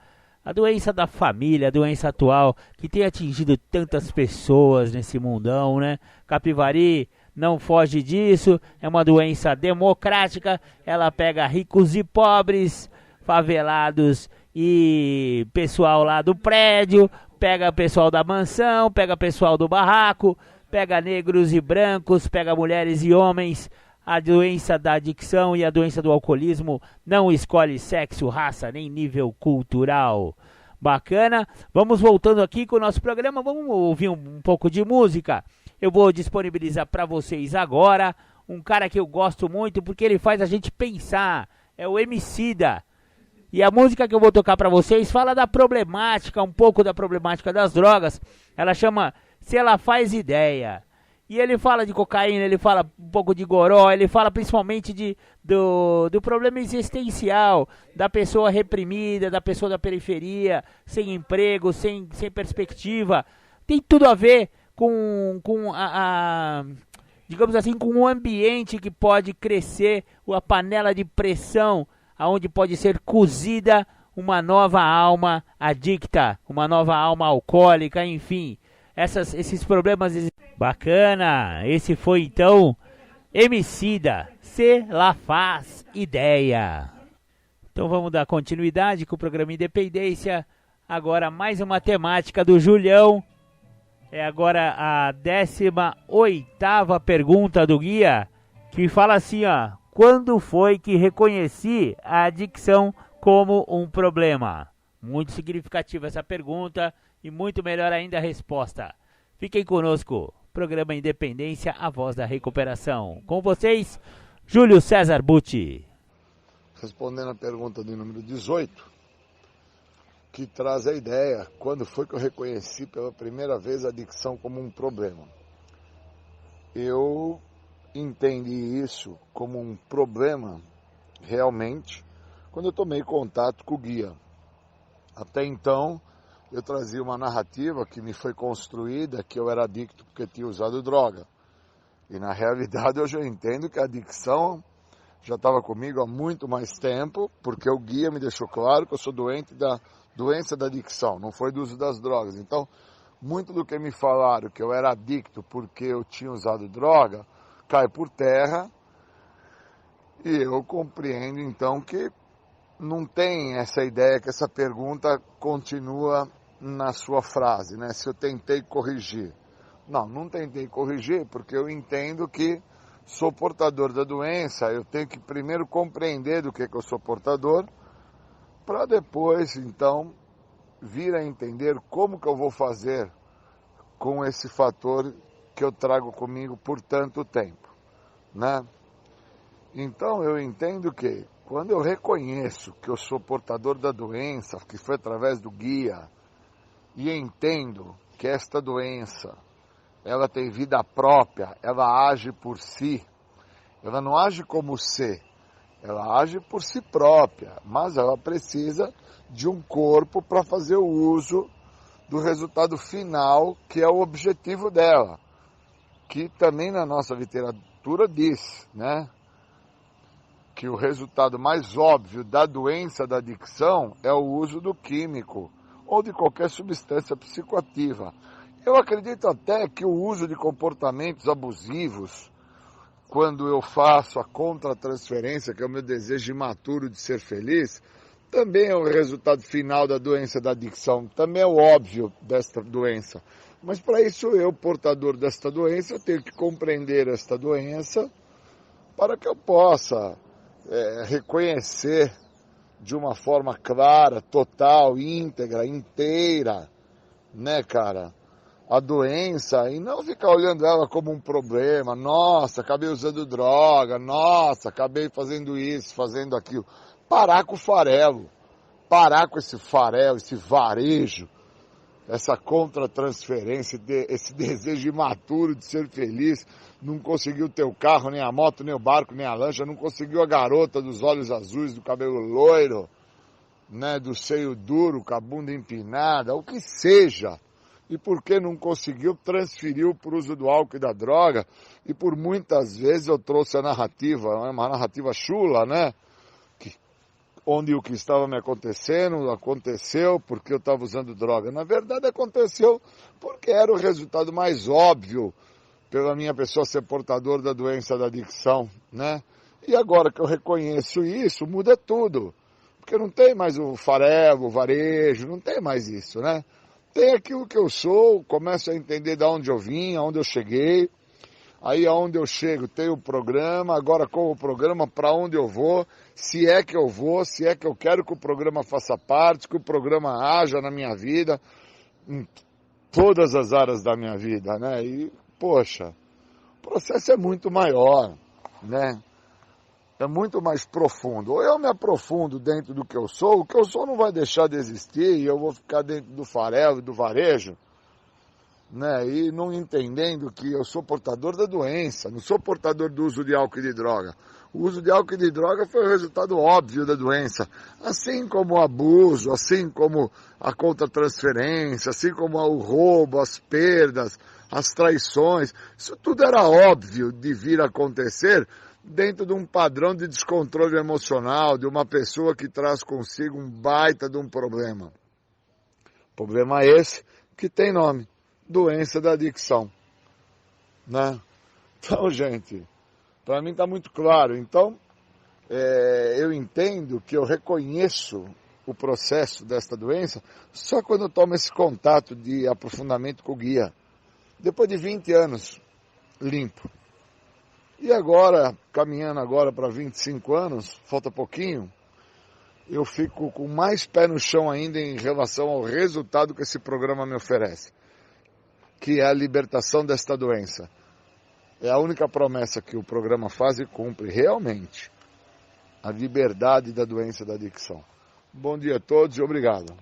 da família, a doença atual, que tem atingido tantas pessoas nesse mundão, né? Capivari não foge disso, é uma doença democrática, ela pega ricos e pobres, favelados e pessoal lá do prédio, pega pessoal da mansão, pega pessoal do barraco, pega negros e brancos, pega mulheres e homens. A doença da adicção e a doença do alcoolismo não escolhe sexo, raça, nem nível cultural. Bacana? Vamos voltando aqui com o nosso programa, vamos ouvir um pouco de música. Eu vou disponibilizar para vocês agora um cara que eu gosto muito porque ele faz a gente pensar, é o Emicida. E a música que eu vou tocar para vocês fala da problemática, um pouco da problemática das drogas. Ela chama Se Ela Faz Ideia. E ele fala de cocaína, ele fala um pouco de goró, ele fala principalmente do problema existencial, da pessoa reprimida, da pessoa da periferia, sem emprego, sem perspectiva. Tem tudo a ver com digamos assim, com um ambiente que pode crescer, a panela de pressão, onde pode ser cozida uma nova alma adicta, uma nova alma alcoólica, enfim. Esses problemas. Bacana, esse foi então Emicida, Se La Faz Ideia. Então vamos dar continuidade com o programa Independência. Agora mais uma temática do Julião. É agora a 18ª pergunta do guia, que fala assim, ó: quando foi que reconheci a adicção como um problema? Muito significativa essa pergunta e muito melhor ainda a resposta. Fiquem conosco. Programa Independência, a voz da recuperação. Com vocês, Júlio César Butti. Respondendo a pergunta do número 18, que traz a ideia, quando foi que eu reconheci pela primeira vez a adicção como um problema? Eu entendi isso como um problema, realmente, quando eu tomei contato com o guia. Até então, eu trazia uma narrativa que me foi construída, que eu era adicto porque tinha usado droga. E na realidade hoje eu entendo que a adicção já estava comigo há muito mais tempo, porque o guia me deixou claro que eu sou doente da doença da adicção, não foi do uso das drogas. Então, muito do que me falaram que eu era adicto porque eu tinha usado droga, cai por terra. E eu compreendo então que não tem essa ideia que essa pergunta continua na sua frase, né? Se eu tentei corrigir. Não tentei corrigir, porque eu entendo que sou portador da doença, eu tenho que primeiro compreender do que eu sou portador, para depois, então, vir a entender como que eu vou fazer com esse fator que eu trago comigo por tanto tempo, né? Então, eu entendo que quando eu reconheço que eu sou portador da doença, que foi através do guia, e entendo que esta doença, ela tem vida própria, ela age por si, ela não age como ser, ela age por si própria, mas ela precisa de um corpo para fazer o uso do resultado final, que é o objetivo dela, que também na nossa literatura diz, né, que o resultado mais óbvio da doença da adicção é o uso do químico, ou de qualquer substância psicoativa. Eu acredito até que o uso de comportamentos abusivos, quando eu faço a contratransferência, que é o meu desejo imaturo de ser feliz, também é o resultado final da doença da adicção, também é o óbvio desta doença. Mas para isso eu, portador desta doença, tenho que compreender esta doença para que eu possa reconhecer de uma forma clara, total, íntegra, inteira, né, cara, a doença, e não ficar olhando ela como um problema. Nossa, acabei usando droga, nossa, acabei fazendo isso, fazendo aquilo. Parar com o farelo, parar com esse farelo, esse varejo, essa contratransferência, esse desejo imaturo de ser feliz. Não conseguiu ter o carro, nem a moto, nem o barco, nem a lancha, não conseguiu a garota dos olhos azuis, do cabelo loiro, né, do seio duro, com a bunda empinada, o que seja. E porque não conseguiu, transferiu para o uso do álcool e da droga. E por muitas vezes eu trouxe a narrativa, uma narrativa chula, né? Onde o que estava me acontecendo, aconteceu porque eu estava usando droga. Na verdade aconteceu porque era o resultado mais óbvio pela minha pessoa ser portador da doença da adicção, né? E agora que eu reconheço isso, muda tudo. Porque não tem mais o farelo, o varejo, não tem mais isso, né? Tem aquilo que eu sou, começo a entender de onde eu vim, aonde eu cheguei. Aí aonde eu chego tem o programa, agora com o programa para onde eu vou, se é que eu vou, se é que eu quero que o programa faça parte, que o programa haja na minha vida, em todas as áreas da minha vida, né? E, poxa, o processo é muito maior, né? É muito mais profundo. Ou eu me aprofundo dentro do que eu sou, o que eu sou não vai deixar de existir e eu vou ficar dentro do farelo e do varejo, né? E não entendendo que eu sou portador da doença, não sou portador do uso de álcool e de droga. O uso de álcool e de droga foi o resultado óbvio da doença, assim como o abuso, assim como a contra-transferência, assim como o roubo, as perdas, as traições. Isso tudo era óbvio de vir a acontecer dentro de um padrão de descontrole emocional, de uma pessoa que traz consigo um baita de um problema. Problema esse que tem nome. Doença da adicção, né? Então, gente, para mim está muito claro. Então, eu entendo que eu reconheço o processo desta doença só quando eu tomo esse contato de aprofundamento com o guia. Depois de 20 anos limpo. E agora, caminhando agora para 25 anos, falta pouquinho, eu fico com mais pé no chão ainda em relação ao resultado que esse programa me oferece, que é a libertação desta doença. É a única promessa que o programa faz e cumpre realmente. A liberdade da doença da adicção. Bom dia a todos e obrigado.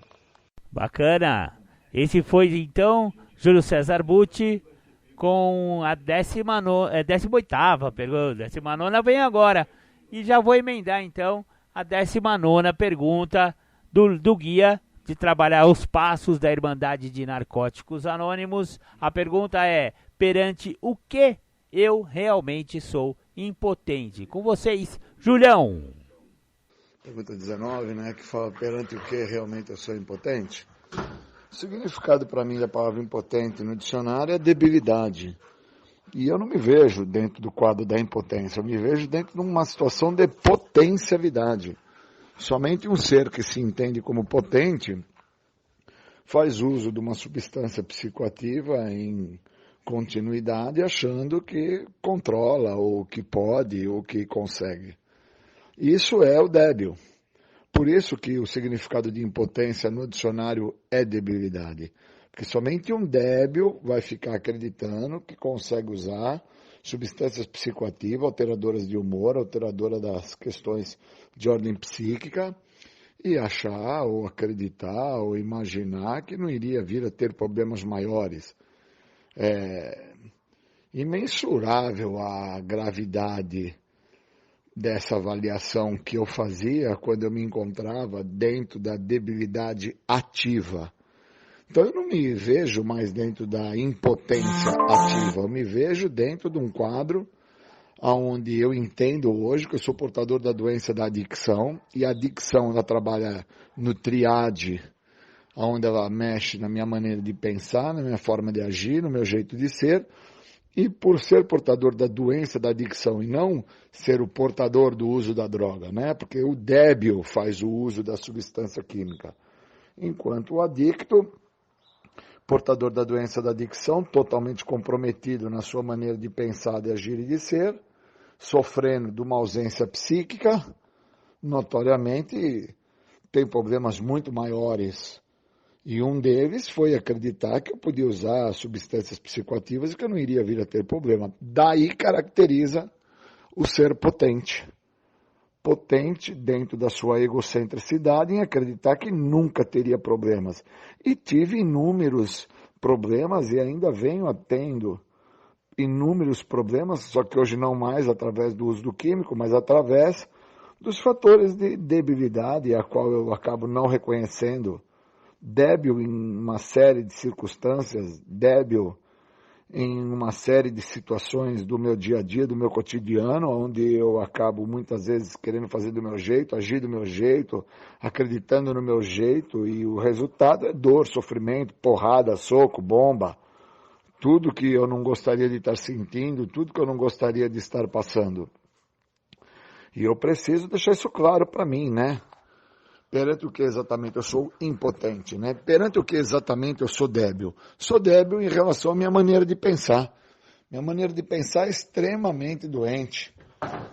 Bacana. Esse foi, então, Júlio César Butti com a 18ª pergunta. 19ª vem agora. E já vou emendar, então, a 19ª pergunta do guia de trabalhar os passos da Irmandade de Narcóticos Anônimos. A pergunta é: perante o que eu realmente sou impotente? Com vocês, Julião. Pergunta 19, né, que fala perante o que realmente eu sou impotente. O significado para mim da palavra impotente no dicionário é debilidade. E eu não me vejo dentro do quadro da impotência, eu me vejo dentro de uma situação de potencialidade. Somente um ser que se entende como potente faz uso de uma substância psicoativa em continuidade, achando que controla, ou que pode, ou que consegue. Isso é o débil. Por isso que o significado de impotência no dicionário é debilidade. Porque somente um débil vai ficar acreditando que consegue usar substâncias psicoativas, alteradoras de humor, alteradoras das questões de ordem psíquica, e achar, ou acreditar, ou imaginar que não iria vir a ter problemas maiores. É imensurável a gravidade dessa avaliação que eu fazia quando eu me encontrava dentro da debilidade ativa. Então eu não me vejo mais dentro da impotência ativa, eu me vejo dentro de um quadro onde eu entendo hoje que eu sou portador da doença da adicção, e a adicção ela trabalha no triade, onde ela mexe na minha maneira de pensar, na minha forma de agir, no meu jeito de ser, e por ser portador da doença da adicção e não ser o portador do uso da droga, né? Porque o débil faz o uso da substância química, enquanto o adicto, portador da doença da adicção, totalmente comprometido na sua maneira de pensar, de agir e de ser, sofrendo de uma ausência psíquica, notoriamente tem problemas muito maiores. E um deles foi acreditar que eu podia usar substâncias psicoativas e que eu não iria vir a ter problema. Daí caracteriza o ser potente. Potente dentro da sua egocentricidade em acreditar que nunca teria problemas. E tive inúmeros problemas e ainda venho tendo inúmeros problemas, só que hoje não mais através do uso do químico, mas através dos fatores de debilidade, a qual eu acabo não reconhecendo. Débil em uma série de circunstâncias, débil em uma série de situações do meu dia a dia, do meu cotidiano, onde eu acabo muitas vezes querendo fazer do meu jeito, agir do meu jeito, acreditando no meu jeito, e o resultado é dor, sofrimento, porrada, soco, bomba, tudo que eu não gostaria de estar sentindo, tudo que eu não gostaria de estar passando. E eu preciso deixar isso claro para mim, né? Perante o que exatamente eu sou impotente, né? Perante o que exatamente eu sou débil. Sou débil em relação à minha maneira de pensar. Minha maneira de pensar é extremamente doente.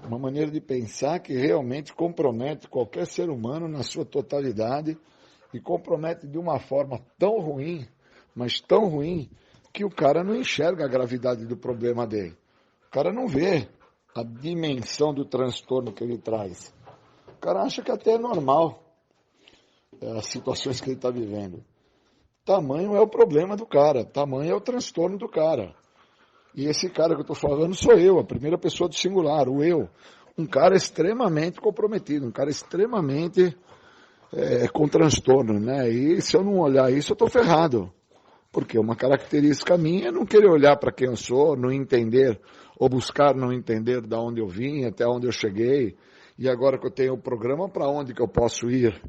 Uma maneira de pensar que realmente compromete qualquer ser humano na sua totalidade e compromete de uma forma tão ruim, mas tão ruim, que o cara não enxerga a gravidade do problema dele. O cara não vê a dimensão do transtorno que ele traz. O cara acha que até é normal as situações que ele está vivendo. Tamanho é o problema do cara, tamanho é o transtorno do cara. E esse cara que eu estou falando sou eu, a primeira pessoa do singular, o eu. Um cara extremamente comprometido, um cara extremamente com transtorno, né? E se eu não olhar isso, eu estou ferrado. Porque uma característica minha é não querer olhar para quem eu sou, não entender, ou buscar não entender de onde eu vim, até onde eu cheguei, e agora que eu tenho o programa, para onde que eu posso ir.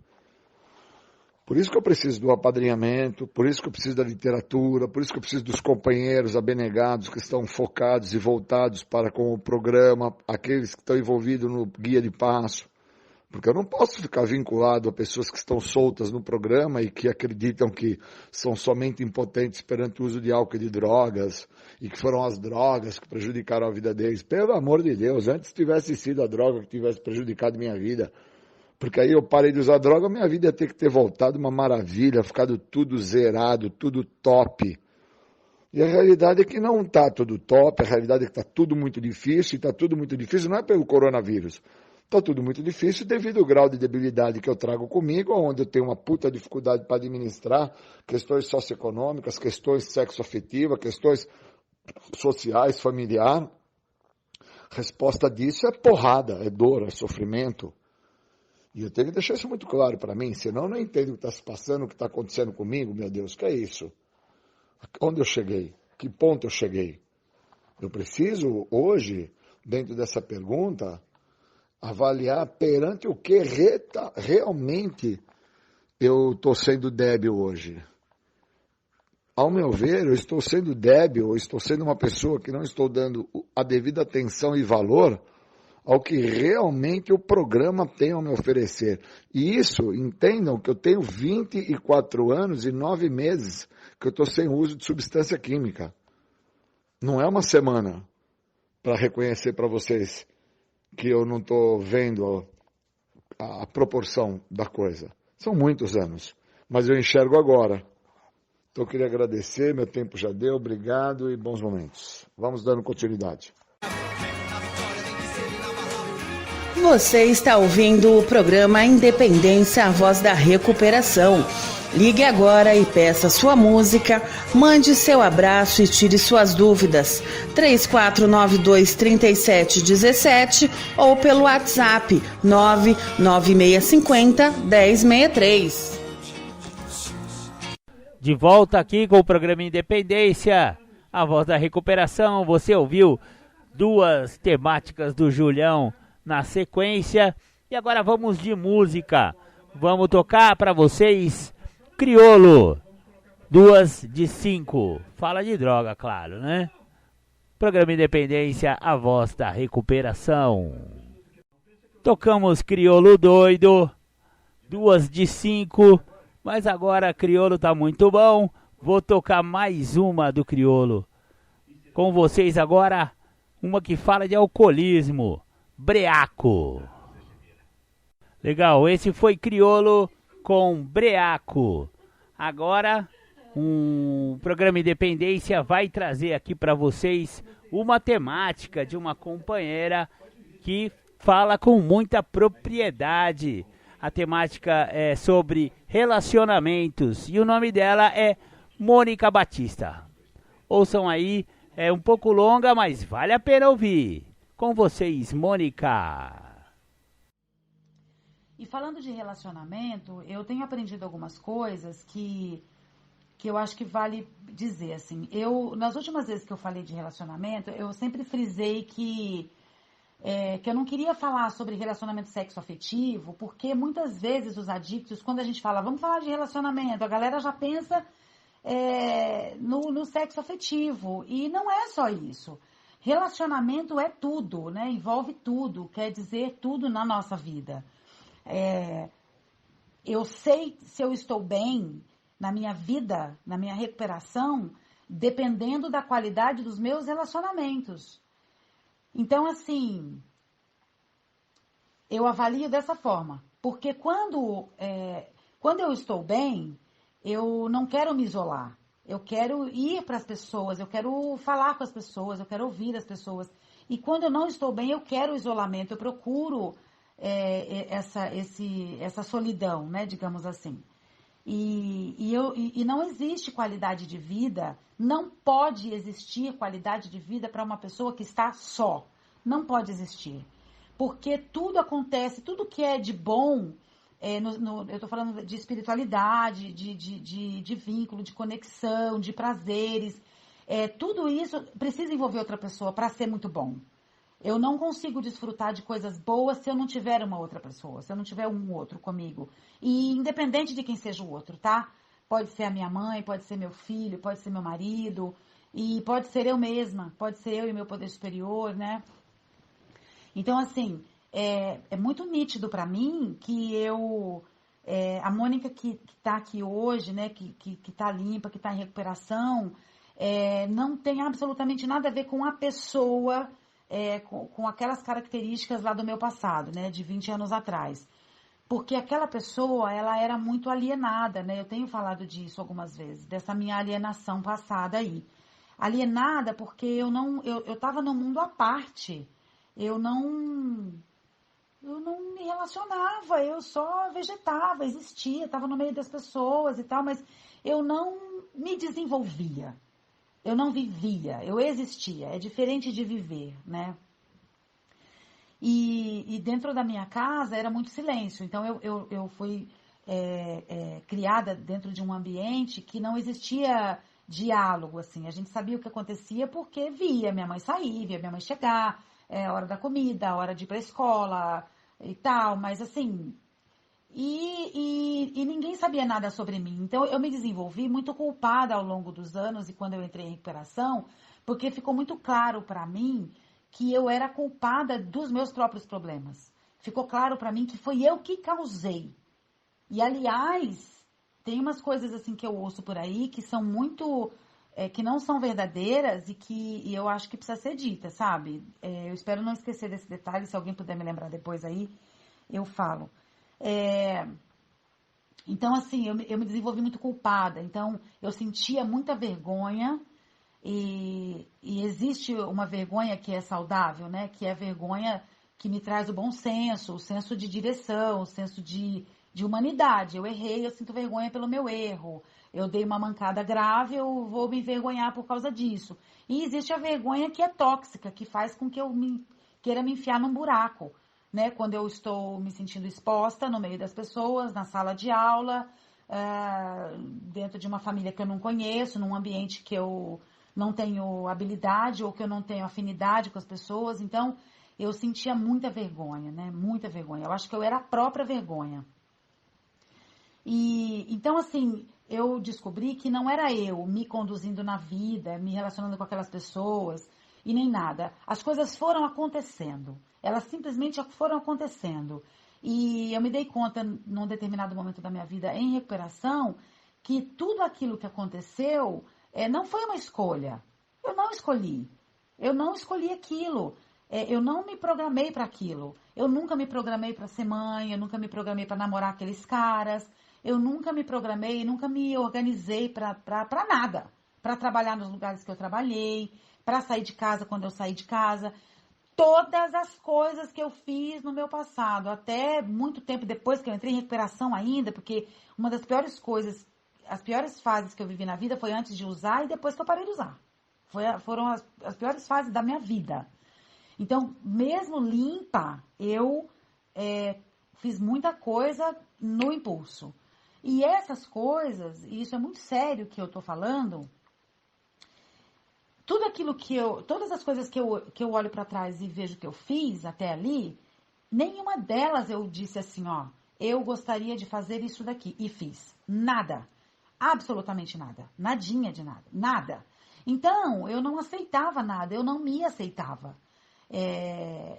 Por isso que eu preciso do apadrinhamento, por isso que eu preciso da literatura, por isso que eu preciso dos companheiros abnegados que estão focados e voltados para com o programa, aqueles que estão envolvidos no guia de passo. Porque eu não posso ficar vinculado a pessoas que estão soltas no programa e que acreditam que são somente impotentes perante o uso de álcool e de drogas, e que foram as drogas que prejudicaram a vida deles. Pelo amor de Deus, antes tivesse sido a droga que tivesse prejudicado minha vida. Porque aí eu parei de usar droga, minha vida ia ter que ter voltado uma maravilha, ficado tudo zerado, tudo top. E a realidade é que não está tudo top, a realidade é que está tudo muito difícil, e está tudo muito difícil não é pelo coronavírus. Está tudo muito difícil devido ao grau de debilidade que eu trago comigo, onde eu tenho uma puta dificuldade para administrar questões socioeconômicas, questões sexoafetivas, questões sociais, familiar. A resposta disso é porrada, é dor, é sofrimento. E eu tenho que deixar isso muito claro para mim, senão eu não entendo o que está se passando, o que está acontecendo comigo, meu Deus, o que é isso? Onde eu cheguei? Que ponto eu cheguei? Eu preciso, hoje, dentro dessa pergunta, avaliar perante o que realmente eu estou sendo débil hoje. Ao meu ver, eu estou sendo débil, eu estou sendo uma pessoa que não estou dando a devida atenção e valor ao que realmente o programa tem a me oferecer. E isso, entendam que eu tenho 24 anos e 9 meses que eu estou sem uso de substância química. Não é uma semana para reconhecer para vocês que eu não estou vendo a proporção da coisa. São muitos anos, mas eu enxergo agora. Então eu queria agradecer, meu tempo já deu, obrigado e bons momentos. Vamos dando continuidade. Você está ouvindo o programa Independência, a voz da recuperação. Ligue agora e peça sua música, mande seu abraço e tire suas dúvidas. 3492-3717 ou pelo WhatsApp 99650-1063. De volta aqui com o programa Independência, a voz da recuperação. Você ouviu duas temáticas do Julião na sequência. E agora vamos de música. Vamos tocar para vocês Criolo, 2 de 5. Fala de droga, claro, né? Programa Independência, a voz da recuperação. Tocamos Criolo doido, 2 de 5. Mas agora Criolo tá muito bom. Vou tocar mais uma do Criolo. Com vocês agora, uma que fala de alcoolismo. Breaco. Legal, esse foi Criolo com Breaco. Agora, um programa Independência vai trazer aqui para vocês uma temática de uma companheira que fala com muita propriedade. A temática é sobre relacionamentos e o nome dela é Mônica Batista. Ouçam aí, é um pouco longa, mas vale a pena ouvir. Com vocês, Mônica. E falando de relacionamento, eu tenho aprendido algumas coisas que eu acho que vale dizer, assim. Nas últimas vezes que eu falei de relacionamento, eu sempre frisei que eu não queria falar sobre relacionamento sexoafetivo, porque muitas vezes os adictos, quando a gente fala, vamos falar de relacionamento, a galera já pensa no sexo afetivo. E não é só isso. Relacionamento é tudo, né? Envolve tudo, quer dizer tudo na nossa vida. Eu sei se eu estou bem na minha vida, na minha recuperação, dependendo da qualidade dos meus relacionamentos. Então, assim, eu avalio dessa forma. Porque quando eu estou bem, eu não quero me isolar. Eu quero ir para as pessoas, eu quero falar com as pessoas, eu quero ouvir as pessoas. E quando eu não estou bem, eu quero o isolamento, eu procuro essa solidão, né, digamos assim. E não existe qualidade de vida, não pode existir qualidade de vida para uma pessoa que está só. Não pode existir. Porque tudo acontece, tudo que é de bom, eu estou falando de espiritualidade, de vínculo, de conexão, de prazeres, tudo isso precisa envolver outra pessoa para ser muito bom. Eu não consigo desfrutar de coisas boas se eu não tiver uma outra pessoa, se eu não tiver um outro comigo. E independente de quem seja o outro, tá? Pode ser a minha mãe, pode ser meu filho, pode ser meu marido, e pode ser eu mesma, pode ser eu e meu poder superior, né? Então, assim, é muito nítido para mim que a Mônica que está aqui hoje, né, que está limpa, que está em recuperação, não tem absolutamente nada a ver com a pessoa, com aquelas características lá do meu passado, né, de 20 anos atrás. Porque aquela pessoa, ela era muito alienada, né, eu tenho falado disso algumas vezes, dessa minha alienação passada aí. Alienada porque eu estava num mundo à parte. Eu não me relacionava, eu só vegetava, existia, estava no meio das pessoas e tal, mas eu não me desenvolvia, eu não vivia, eu existia, é diferente de viver, né? E dentro da minha casa era muito silêncio, então eu fui criada dentro de um ambiente que não existia diálogo, assim, a gente sabia o que acontecia porque via minha mãe sair, via minha mãe chegar, a hora da comida, a hora de ir para a escola e tal, mas assim, e ninguém sabia nada sobre mim. Então eu me desenvolvi muito culpada ao longo dos anos e quando eu entrei em recuperação, porque ficou muito claro para mim que eu era culpada dos meus próprios problemas. Ficou claro para mim que foi eu que causei. E aliás, tem umas coisas assim que eu ouço por aí que são muito... que não são verdadeiras e eu acho que precisa ser dita, sabe? Eu espero não esquecer desse detalhe, se alguém puder me lembrar depois aí, eu falo. Então, assim, eu me desenvolvi muito culpada, então eu sentia muita vergonha e existe uma vergonha que é saudável, né? Que é a vergonha que me traz o bom senso, o senso de direção, o senso de humanidade. Eu errei, eu sinto vergonha pelo meu erro. Eu dei uma mancada grave, eu vou me envergonhar por causa disso. E existe a vergonha que é tóxica, que faz com que eu queira me enfiar num buraco, né? Quando eu estou me sentindo exposta no meio das pessoas, na sala de aula, dentro de uma família que eu não conheço, num ambiente que eu não tenho habilidade ou que eu não tenho afinidade com as pessoas. Então, eu sentia muita vergonha, né? Muita vergonha. Eu acho que eu era a própria vergonha. Então, assim, eu descobri que não era eu me conduzindo na vida, me relacionando com aquelas pessoas e nem nada. As coisas foram acontecendo. Elas simplesmente foram acontecendo. E eu me dei conta, num determinado momento da minha vida, em recuperação, que tudo aquilo que aconteceu não foi uma escolha. Eu não escolhi. Eu não escolhi aquilo. Eu não me programei para aquilo. Eu nunca me programei para ser mãe, eu nunca me programei para namorar aqueles caras. Eu nunca me programei, nunca me organizei para nada. Para trabalhar nos lugares que eu trabalhei, para sair de casa quando eu saí de casa. Todas as coisas que eu fiz no meu passado, até muito tempo depois que eu entrei em recuperação ainda, porque uma das piores coisas, as piores fases que eu vivi na vida foi antes de usar e depois que eu parei de usar. Foram as piores fases da minha vida. Então, mesmo limpa, eu fiz muita coisa no impulso. E essas coisas, e isso é muito sério que eu tô falando, tudo aquilo todas as coisas que eu olho para trás e vejo que eu fiz até ali, nenhuma delas eu disse assim, ó, eu gostaria de fazer isso daqui, e fiz. Nada. Absolutamente nada. Nadinha de nada. Nada. Então, eu não aceitava nada, eu não me aceitava.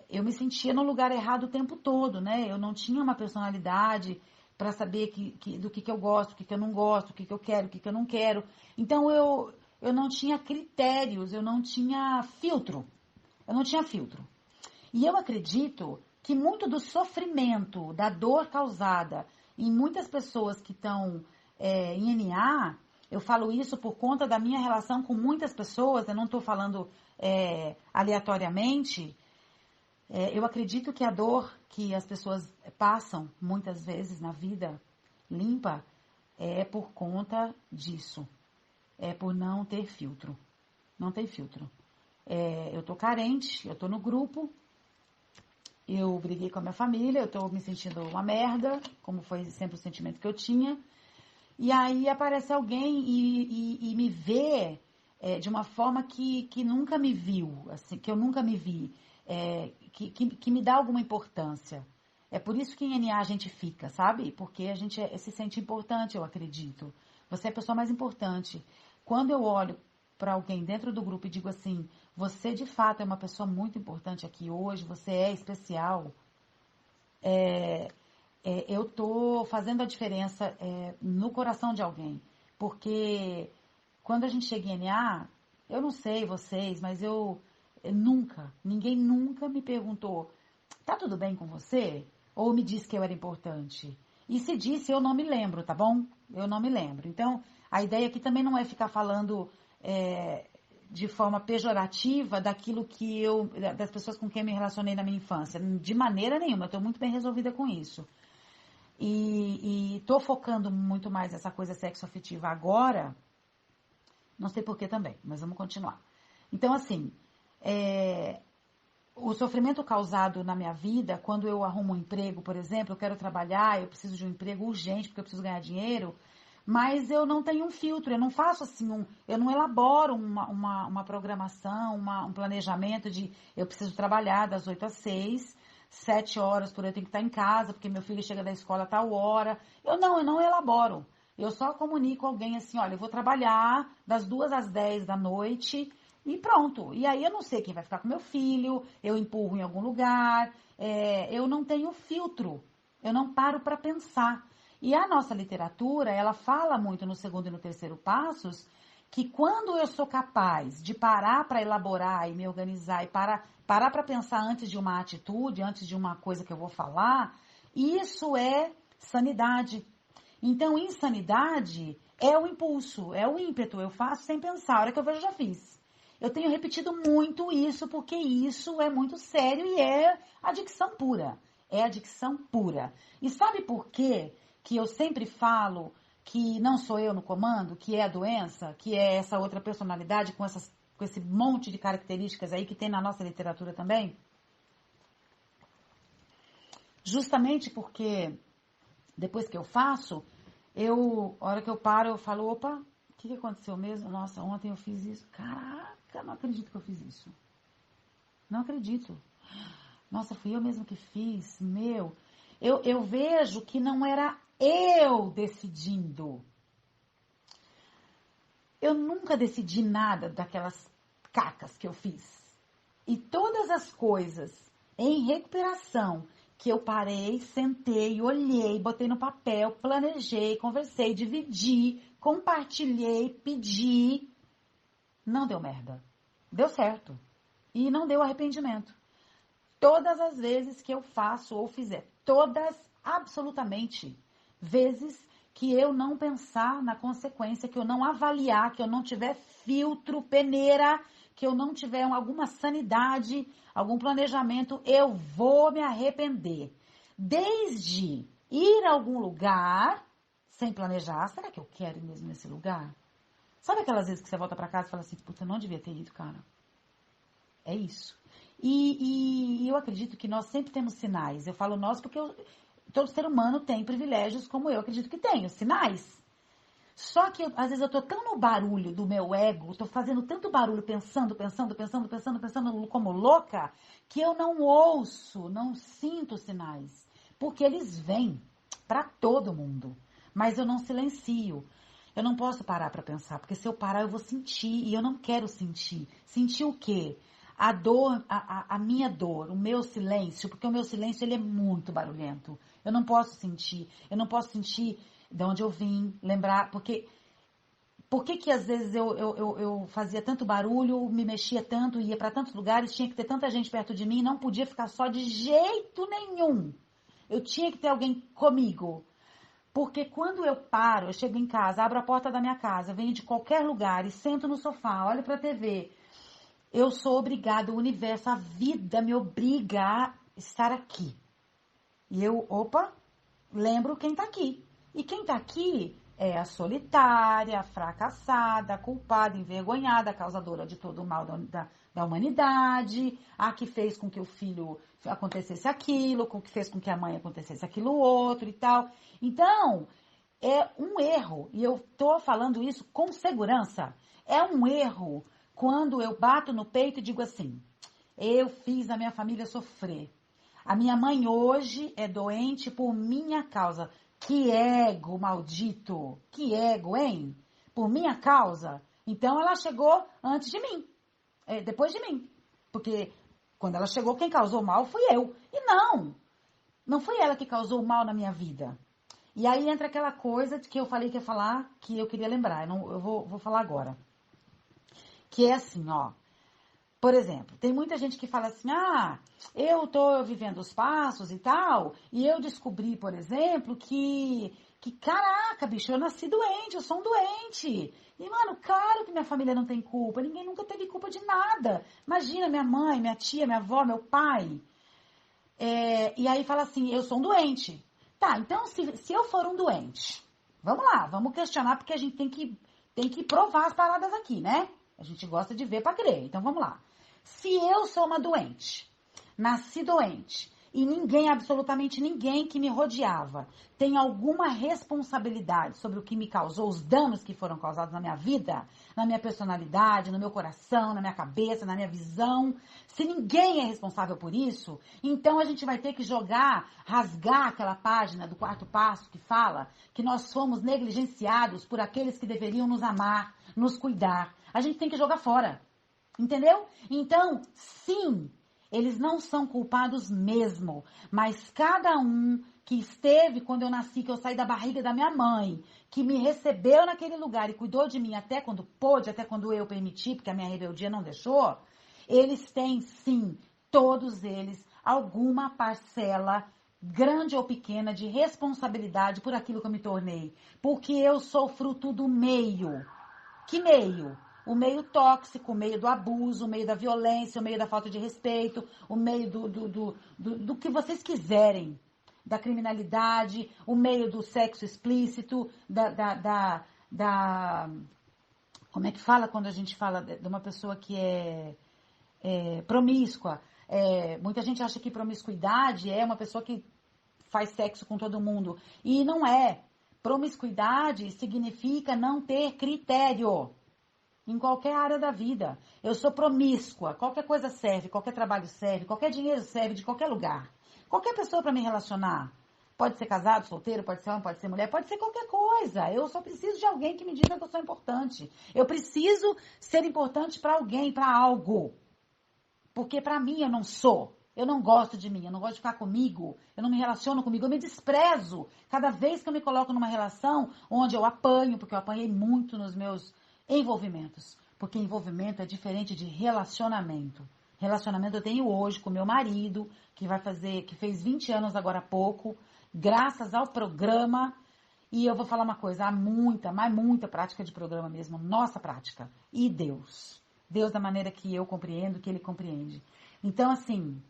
Eu me sentia no lugar errado o tempo todo, né? Eu não tinha uma personalidade para saber do que eu gosto, o que eu não gosto, o que eu quero, o que eu não quero. Então, eu não tinha critérios, eu não tinha filtro. Eu não tinha filtro. E eu acredito que muito do sofrimento, da dor causada em muitas pessoas que estão em NA, eu falo isso por conta da minha relação com muitas pessoas, eu não estou falando aleatoriamente. Eu acredito que a dor que as pessoas passam muitas vezes na vida limpa é por conta disso. É por não ter filtro. Não tem filtro. Eu tô carente, eu tô no grupo, eu briguei com a minha família, eu tô me sentindo uma merda, como foi sempre o sentimento que eu tinha. E aí aparece alguém e me vê de uma forma que nunca me viu, assim, que eu nunca me vi, que me dá alguma importância. É por isso que em NA a gente fica, sabe? Porque a gente se sente importante, eu acredito. Você é a pessoa mais importante. Quando eu olho para alguém dentro do grupo e digo assim, você de fato é uma pessoa muito importante aqui hoje, você é especial, eu tô fazendo a diferença no coração de alguém. Porque quando a gente chega em NA, eu não sei vocês, mas ninguém nunca me perguntou, tá tudo bem com você? Ou me disse que eu era importante. E se disse, eu não me lembro, tá bom? Eu não me lembro. Então, a ideia aqui também não é ficar falando de forma pejorativa daquilo das pessoas com quem eu me relacionei na minha infância. De maneira nenhuma, eu estou muito bem resolvida com isso. E estou focando muito mais nessa coisa sexoafetiva agora, não sei por que também, mas vamos continuar. Então, assim, o sofrimento causado na minha vida, quando eu arrumo um emprego, por exemplo, eu quero trabalhar, eu preciso de um emprego urgente, porque eu preciso ganhar dinheiro, mas eu não tenho um filtro, eu não faço assim, eu não elaboro uma programação, um planejamento de eu preciso trabalhar das 8 às 6, 7 horas por eu tenho que estar em casa, porque meu filho chega da escola a tal hora. Eu não elaboro. Eu só comunico alguém assim, olha, eu vou trabalhar das 2 às 10 da noite e pronto. E aí eu não sei quem vai ficar com meu filho, eu empurro em algum lugar, eu não tenho filtro, eu não paro para pensar. E a nossa literatura, ela fala muito no segundo e no terceiro passos, que quando eu sou capaz de parar para elaborar e me organizar e parar para pensar antes de uma atitude, antes de uma coisa que eu vou falar, isso é sanidade. Então, insanidade é o impulso, é o ímpeto, eu faço sem pensar, a hora que eu vejo eu já fiz. Eu tenho repetido muito isso, porque isso é muito sério e é adicção pura. É adicção pura. E sabe por quê que eu sempre falo que não sou eu no comando, que é a doença, que é essa outra personalidade com esse monte de características aí que tem na nossa literatura também? Justamente porque depois que eu faço, a hora que eu paro, eu falo, opa, o que aconteceu mesmo? Nossa, ontem eu fiz isso. Caraca, não acredito que eu fiz isso. Não acredito. Nossa, fui eu mesmo que fiz, meu. Eu vejo que não era eu decidindo. Eu nunca decidi nada daquelas cacas que eu fiz. E todas as coisas em recuperação que eu parei, sentei, olhei, botei no papel, planejei, conversei, dividi, compartilhei, pedi, não deu merda. Deu certo. E não deu arrependimento. Todas as vezes que eu faço ou fizer, todas, absolutamente, vezes que eu não pensar na consequência, que eu não avaliar, que eu não tiver filtro, peneira, que eu não tiver alguma sanidade, algum planejamento, eu vou me arrepender. Desde ir a algum lugar, sem planejar, será que eu quero ir mesmo nesse lugar? Sabe aquelas vezes que você volta pra casa e fala assim, puta, eu não devia ter ido, cara? É isso. E eu acredito que nós sempre temos sinais. Eu falo nós porque todo ser humano tem privilégios como eu acredito que tenho, sinais. Só que às vezes eu tô tão no barulho do meu ego, tô fazendo tanto barulho pensando como louca, que eu não ouço, não sinto sinais. Porque eles vêm para todo mundo. Mas eu não silencio. Eu não posso parar para pensar, porque se eu parar eu vou sentir e eu não quero sentir. Sentir o quê? A dor, a minha dor, o meu silêncio, porque o meu silêncio ele é muito barulhento. Eu não posso sentir de onde eu vim, lembrar, porque... Por que às vezes eu fazia tanto barulho, me mexia tanto, ia para tantos lugares, tinha que ter tanta gente perto de mim, não podia ficar só de jeito nenhum. Eu tinha que ter alguém comigo. Porque quando eu paro, eu chego em casa, abro a porta da minha casa, venho de qualquer lugar e sento no sofá, olho para a TV, eu sou obrigada, o universo, a vida me obriga a estar aqui. E eu, lembro quem está aqui. E quem está aqui... é a solitária, a fracassada, a culpada, envergonhada, a causadora de todo o mal da humanidade, a que fez com que o filho acontecesse aquilo, que fez com que a mãe acontecesse aquilo outro e tal. Então, é um erro, e eu estou falando isso com segurança, é um erro quando eu bato no peito e digo assim, eu fiz a minha família sofrer. A minha mãe hoje é doente por minha causa. Que ego maldito, que ego, hein? Por minha causa. Então ela chegou antes de mim, depois de mim. Porque quando ela chegou, quem causou mal fui eu. E não foi ela que causou o mal na minha vida. E aí entra aquela coisa que eu falei que ia falar, que eu queria lembrar. Eu vou falar agora. Que é assim, ó. Por exemplo, tem muita gente que fala assim, eu tô vivendo os passos e tal, e eu descobri, por exemplo, que caraca, bicho, eu nasci doente, eu sou um doente. E, mano, claro que minha família não tem culpa, ninguém nunca teve culpa de nada. Imagina minha mãe, minha tia, minha avó, meu pai. E aí fala assim, eu sou um doente. Tá, então se eu for um doente, vamos lá, vamos questionar, porque a gente tem que provar as paradas aqui, né? A gente gosta de ver pra crer, então vamos lá. Se eu sou uma doente, nasci doente, e ninguém, absolutamente ninguém que me rodeava, tem alguma responsabilidade sobre o que me causou, os danos que foram causados na minha vida, na minha personalidade, no meu coração, na minha cabeça, na minha visão, se ninguém é responsável por isso, então a gente vai ter que rasgar aquela página do 4º passo que fala que nós fomos negligenciados por aqueles que deveriam nos amar, nos cuidar. A gente tem que jogar fora. Entendeu? Então, sim, eles não são culpados mesmo, mas cada um que esteve quando eu nasci, que eu saí da barriga da minha mãe, que me recebeu naquele lugar e cuidou de mim até quando pôde, até quando eu permiti, porque a minha rebeldia não deixou, eles têm, sim, todos eles, alguma parcela, grande ou pequena, de responsabilidade por aquilo que eu me tornei. Porque eu sou fruto do meio. Que meio? O meio tóxico, o meio do abuso, o meio da violência, o meio da falta de respeito, o meio do que vocês quiserem, da criminalidade, o meio do sexo explícito, como é que fala quando a gente fala de uma pessoa que é promíscua? Muita gente acha que promiscuidade é uma pessoa que faz sexo com todo mundo, e não é. Promiscuidade significa não ter critério. Em qualquer área da vida. Eu sou promíscua. Qualquer coisa serve, qualquer trabalho serve, qualquer dinheiro serve de qualquer lugar. Qualquer pessoa para me relacionar. Pode ser casado, solteiro, pode ser homem, pode ser mulher, pode ser qualquer coisa. Eu só preciso de alguém que me diga que eu sou importante. Eu preciso ser importante para alguém, para algo. Porque para mim eu não sou. Eu não gosto de mim, eu não gosto de ficar comigo, eu não me relaciono comigo, eu me desprezo. Cada vez que eu me coloco numa relação onde eu apanho, porque eu apanhei muito nos meus envolvimentos, porque envolvimento é diferente de relacionamento. Relacionamento eu tenho hoje com meu marido, que fez 20 anos agora há pouco, graças ao programa. E eu vou falar uma coisa, há muita, mas muita prática de programa mesmo, nossa prática. E Deus. Deus da maneira que eu compreendo, que Ele compreende. Então, assim,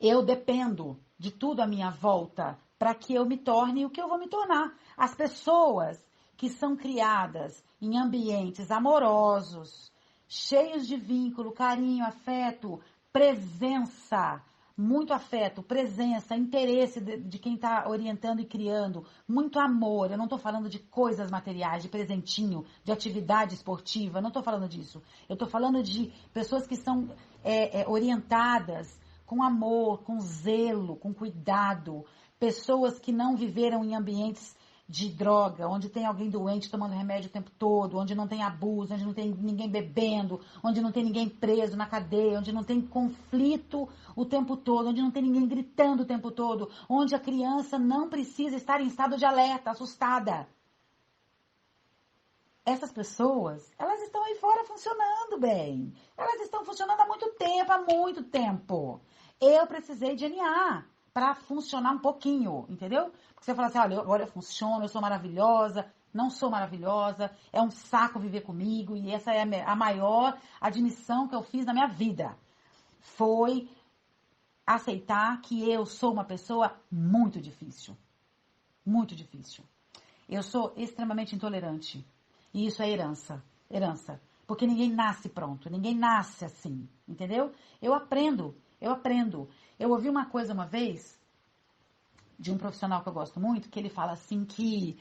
eu dependo de tudo à minha volta para que eu me torne o que eu vou me tornar. As pessoas que são criadas em ambientes amorosos, cheios de vínculo, carinho, afeto, presença, muito afeto, presença, interesse de quem está orientando e criando, muito amor. Eu não estou falando de coisas materiais, de presentinho, de atividade esportiva, não estou falando disso. Eu estou falando de pessoas que são orientadas com amor, com zelo, com cuidado, pessoas que não viveram em ambientes de droga, onde tem alguém doente tomando remédio o tempo todo, onde não tem abuso, onde não tem ninguém bebendo, onde não tem ninguém preso na cadeia, onde não tem conflito o tempo todo, onde não tem ninguém gritando o tempo todo, onde a criança não precisa estar em estado de alerta, assustada. Essas pessoas, elas estão aí fora funcionando bem. Elas estão funcionando há muito tempo. Eu precisei de NA para funcionar um pouquinho, entendeu? Porque você fala assim, olha, agora eu funciono, eu sou maravilhosa. Não sou maravilhosa, é um saco viver comigo. E essa é a maior admissão que eu fiz na minha vida. Foi aceitar que eu sou uma pessoa muito difícil. Muito difícil. Eu sou extremamente intolerante. E isso é herança. Porque ninguém nasce pronto, ninguém nasce assim, entendeu? Eu aprendo. Eu ouvi uma coisa uma vez, de um profissional que eu gosto muito, que ele fala assim que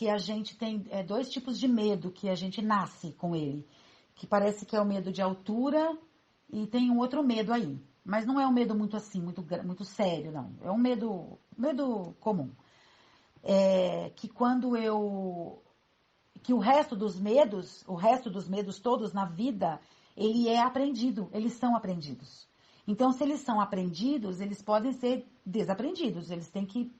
a gente tem 2 tipos de medo que a gente nasce com ele. Que parece que é o medo de altura e tem um outro medo aí. Mas não é um medo muito assim, muito sério, não. É um medo comum. Que o resto dos medos todos na vida, ele é aprendido, eles são aprendidos. Então, se eles são aprendidos, eles podem ser desaprendidos, eles têm que...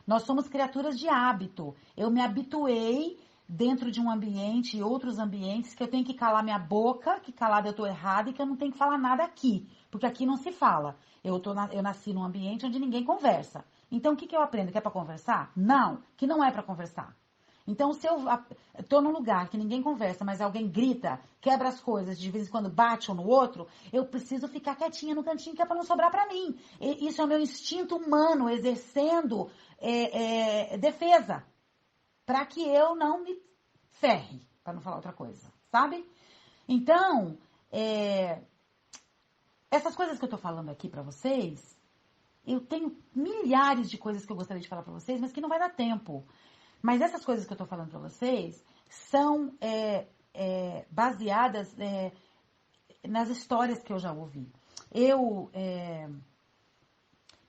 Nós somos criaturas de hábito. Eu me habituei dentro de um ambiente e outros ambientes que eu tenho que calar minha boca, que calada eu estou errada e que eu não tenho que falar nada aqui, porque aqui não se fala. Eu nasci num ambiente onde ninguém conversa. Então, o que eu aprendo? Que é para conversar? Não, que não é para conversar. Então, se eu estou num lugar que ninguém conversa, mas alguém grita, quebra as coisas, de vez em quando bate um no outro, eu preciso ficar quietinha no cantinho, que é para não sobrar para mim. Isso é o meu instinto humano exercendo defesa, para que eu não me ferre, para não falar outra coisa, sabe? Então, essas coisas que eu estou falando aqui para vocês, eu tenho milhares de coisas que eu gostaria de falar para vocês, mas que não vai dar tempo. Mas essas coisas que eu estou falando para vocês são baseadas nas histórias que eu já ouvi. Eu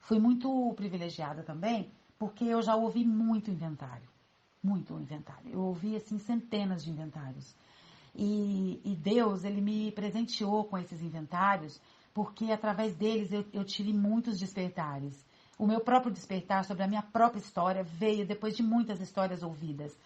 fui muito privilegiada também, porque eu já ouvi muito inventário. Muito inventário. Eu ouvi, assim, centenas de inventários. E Deus, Ele me presenteou com esses inventários, porque através deles eu tive muitos despertares. O meu próprio despertar sobre a minha própria história veio depois de muitas histórias ouvidas.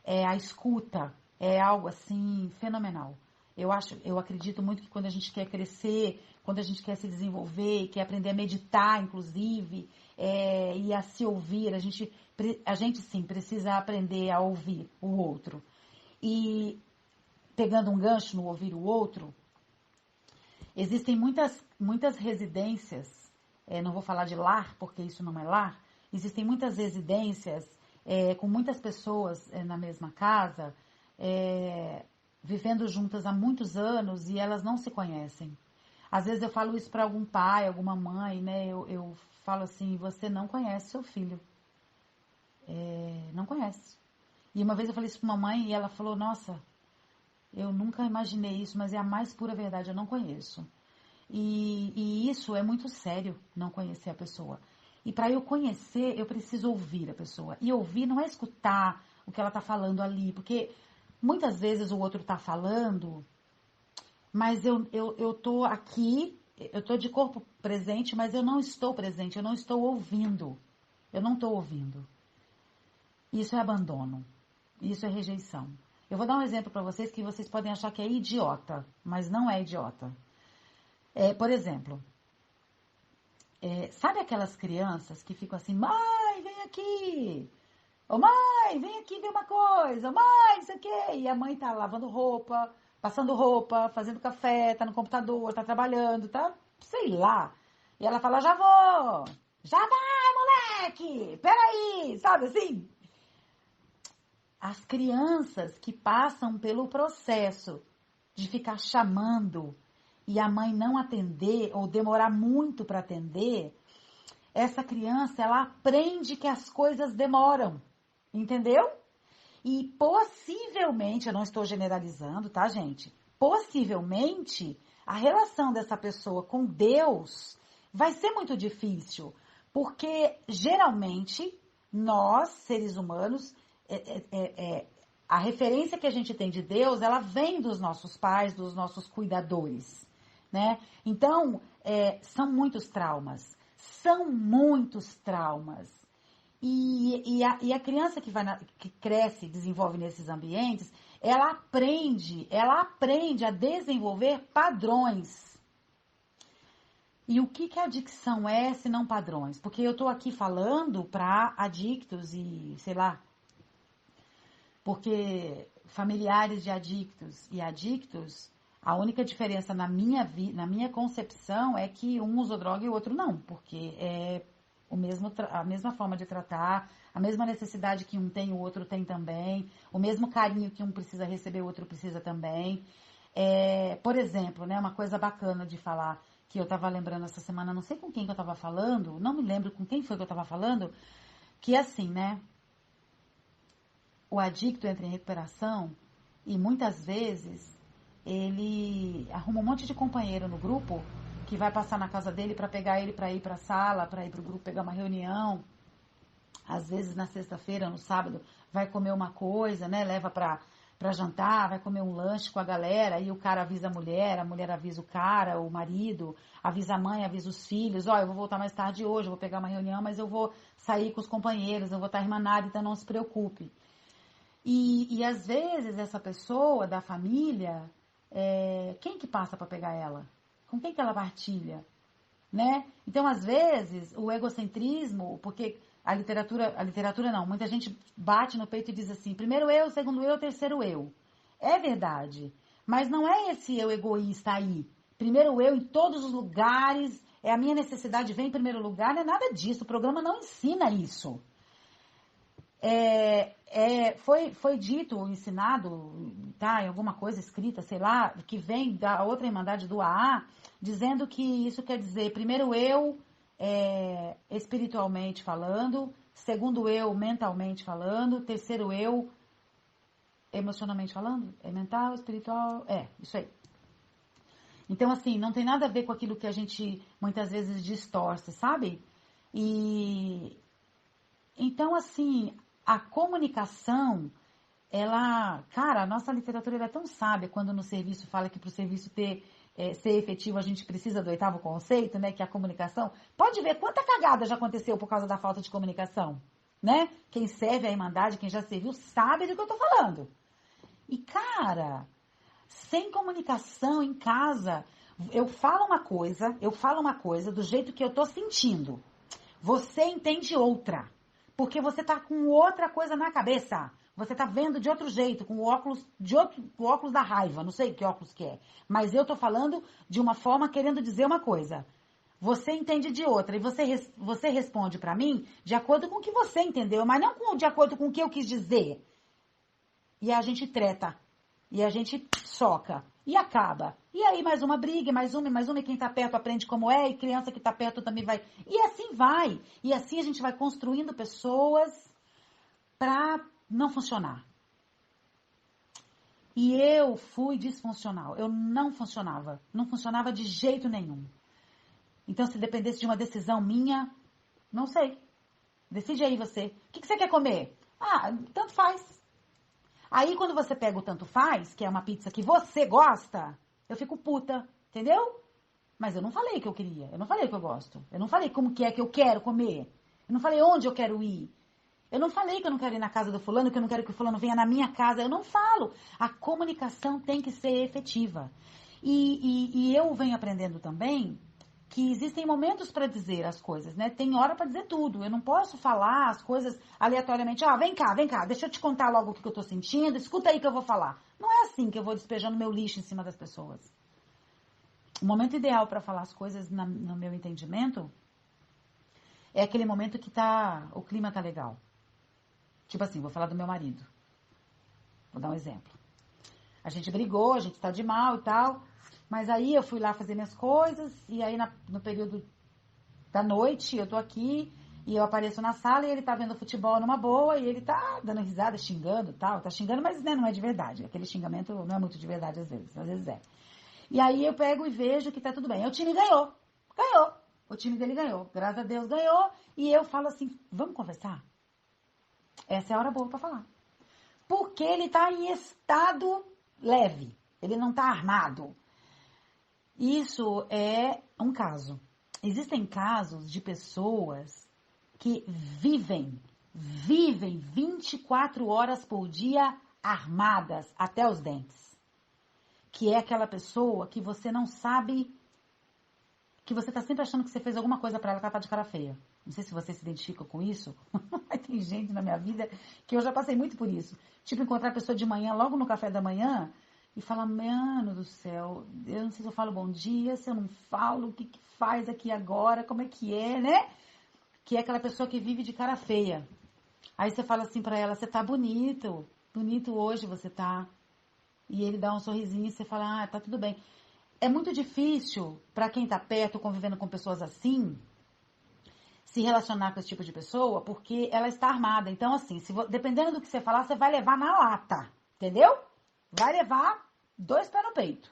A escuta é algo assim fenomenal. Eu acredito muito que quando a gente quer crescer, quando a gente quer se desenvolver, quer aprender a meditar, inclusive, e a se ouvir, a gente sim precisa aprender a ouvir o outro. E pegando um gancho no ouvir o outro, existem muitas residências. Não vou falar de lar, porque isso não é lar. Existem muitas residências com muitas pessoas na mesma casa, vivendo juntas há muitos anos e elas não se conhecem. Às vezes eu falo isso para algum pai, alguma mãe, né? Eu falo assim, você não conhece seu filho. Não conhece. E uma vez eu falei isso para uma mãe e ela falou, nossa, eu nunca imaginei isso, mas é a mais pura verdade, eu não conheço. E isso é muito sério, não conhecer a pessoa. E para eu conhecer, eu preciso ouvir a pessoa. E ouvir não é escutar o que ela está falando ali, porque muitas vezes o outro está falando, mas eu estou aqui, eu estou de corpo presente, mas eu não estou presente, eu não estou ouvindo. Eu não estou ouvindo. Isso é abandono, isso é rejeição. Eu vou dar um exemplo para vocês que vocês podem achar que é idiota, mas não é idiota. Por exemplo, sabe aquelas crianças que ficam assim, mãe, vem aqui, ô mãe, vem aqui ver uma coisa, ô mãe, isso aqui, e a mãe tá lavando roupa, passando roupa, fazendo café, tá no computador, tá trabalhando, tá, sei lá, e ela fala, já vai, moleque, peraí, sabe assim? As crianças que passam pelo processo de ficar chamando e a mãe não atender ou demorar muito para atender, essa criança, ela aprende que as coisas demoram, entendeu? E possivelmente, eu não estou generalizando, tá, gente? Possivelmente, a relação dessa pessoa com Deus vai ser muito difícil, porque geralmente nós, seres humanos, a referência que a gente tem de Deus, ela vem dos nossos pais, dos nossos cuidadores, né? Então, são muitos traumas. E a criança que cresce e desenvolve nesses ambientes, ela aprende a desenvolver padrões. E o que a adicção é, se não padrões? Porque eu estou aqui falando para adictos e, sei lá, porque familiares de adictos e adictos, a única diferença na minha concepção é que um usou droga e o outro não, porque é a mesma forma de tratar, a mesma necessidade que um tem, o outro tem também, o mesmo carinho que um precisa receber, o outro precisa também. Por exemplo, né, uma coisa bacana de falar, que eu estava lembrando essa semana, não sei com quem que eu estava falando, não me lembro com quem foi que eu estava falando, que assim, né, o adicto entra em recuperação e muitas vezes ele arruma um monte de companheiro no grupo que vai passar na casa dele para pegar ele para ir para a sala, para ir para o grupo pegar uma reunião. Às vezes na sexta-feira, no sábado, vai comer uma coisa, né? Leva para jantar, vai comer um lanche com a galera, e o cara avisa a mulher avisa o cara, o marido, avisa a mãe, avisa os filhos, eu vou voltar mais tarde hoje, eu vou pegar uma reunião, mas eu vou sair com os companheiros, eu vou estar irmanada, então não se preocupe. E às vezes essa pessoa da família, quem que passa para pegar ela? Com quem que ela partilha? Né? Então, às vezes, o egocentrismo, porque a literatura não, muita gente bate no peito e diz assim, primeiro eu, segundo eu, terceiro eu. É verdade, mas não é esse eu egoísta aí. Primeiro eu em todos os lugares, a minha necessidade vem em primeiro lugar, não é nada disso, o programa não ensina isso. Foi dito, ensinado, tá, em alguma coisa escrita, sei lá, que vem da outra irmandade do AA, dizendo que isso quer dizer, primeiro eu, espiritualmente falando, segundo eu, mentalmente falando, terceiro eu, emocionalmente falando, mental, espiritual, isso aí. Então, assim, não tem nada a ver com aquilo que a gente muitas vezes distorce, sabe? Então, assim, a comunicação, a nossa literatura é tão sábia quando no serviço fala que para o serviço ser efetivo a gente precisa do 8º conceito, né, que é a comunicação. Pode ver quanta cagada já aconteceu por causa da falta de comunicação, né? Quem serve a irmandade, quem já serviu, sabe do que eu tô falando. E, cara, sem comunicação em casa, eu falo uma coisa do jeito que eu tô sentindo. Você entende outra. Porque você tá com outra coisa na cabeça. Você tá vendo de outro jeito, com o óculos da raiva. Não sei que óculos que é. Mas eu tô falando de uma forma querendo dizer uma coisa. Você entende de outra. E você responde pra mim de acordo com o que você entendeu. Mas não de acordo com o que eu quis dizer. E a gente treta. E a gente soca. E acaba. E aí mais uma briga, mais uma, e quem tá perto aprende como é, e criança que tá perto também vai. E assim vai. E assim a gente vai construindo pessoas pra não funcionar. E eu fui disfuncional. Eu não funcionava. Não funcionava de jeito nenhum. Então, se dependesse de uma decisão minha, não sei. Decide aí você. O que você quer comer? Tanto faz. Aí, quando você pega o tanto faz, que é uma pizza que você gosta, eu fico puta, entendeu? Mas eu não falei que eu queria, eu não falei que eu gosto, eu não falei como que é que eu quero comer, eu não falei onde eu quero ir, eu não falei que eu não quero ir na casa do fulano, que eu não quero que o fulano venha na minha casa, eu não falo. A comunicação tem que ser efetiva. E eu venho aprendendo também que existem momentos para dizer as coisas, né? Tem hora para dizer tudo. Eu não posso falar as coisas aleatoriamente. Vem cá, deixa eu te contar logo o que eu tô sentindo, escuta aí que eu vou falar. Não é assim que eu vou despejando meu lixo em cima das pessoas. O momento ideal para falar as coisas, no meu entendimento, é aquele momento que o clima tá legal. Tipo assim, vou falar do meu marido. Vou dar um exemplo. A gente brigou, a gente tá de mal e tal. Mas aí eu fui lá fazer minhas coisas, e aí no período da noite eu tô aqui, e eu apareço na sala, e ele tá vendo futebol numa boa, e ele tá dando risada, xingando e tal, tá xingando, mas né, não é de verdade, aquele xingamento não é muito de verdade às vezes é. E aí eu pego e vejo que tá tudo bem, o time ganhou, o time dele ganhou, graças a Deus ganhou, e eu falo assim, vamos conversar? essa é a hora boa para falar. Porque ele está em estado leve, ele não está armado. Isso é um caso. Existem casos de pessoas que vivem 24 horas por dia armadas até os dentes. Que é aquela pessoa que você não sabe, que você está sempre achando que você fez alguma coisa para ela que ela tá de cara feia. Não sei se você se identifica com isso, mas tem gente na minha vida que eu já passei muito por isso. Tipo, encontrar a pessoa de manhã, logo no café da manhã, e falar, mano do céu, eu não sei se eu falo bom dia, se eu não falo, o que faz aqui agora, como é que é, né? Que é aquela pessoa que vive de cara feia. Aí você fala assim pra ela, você tá bonito hoje você tá. E ele dá um sorrisinho e você fala, tá tudo bem. É muito difícil pra quem tá perto, convivendo com pessoas assim, se relacionar com esse tipo de pessoa, porque ela está armada. Então, assim, dependendo do que você falar, você vai levar na lata, entendeu? Vai levar 2 pés no peito.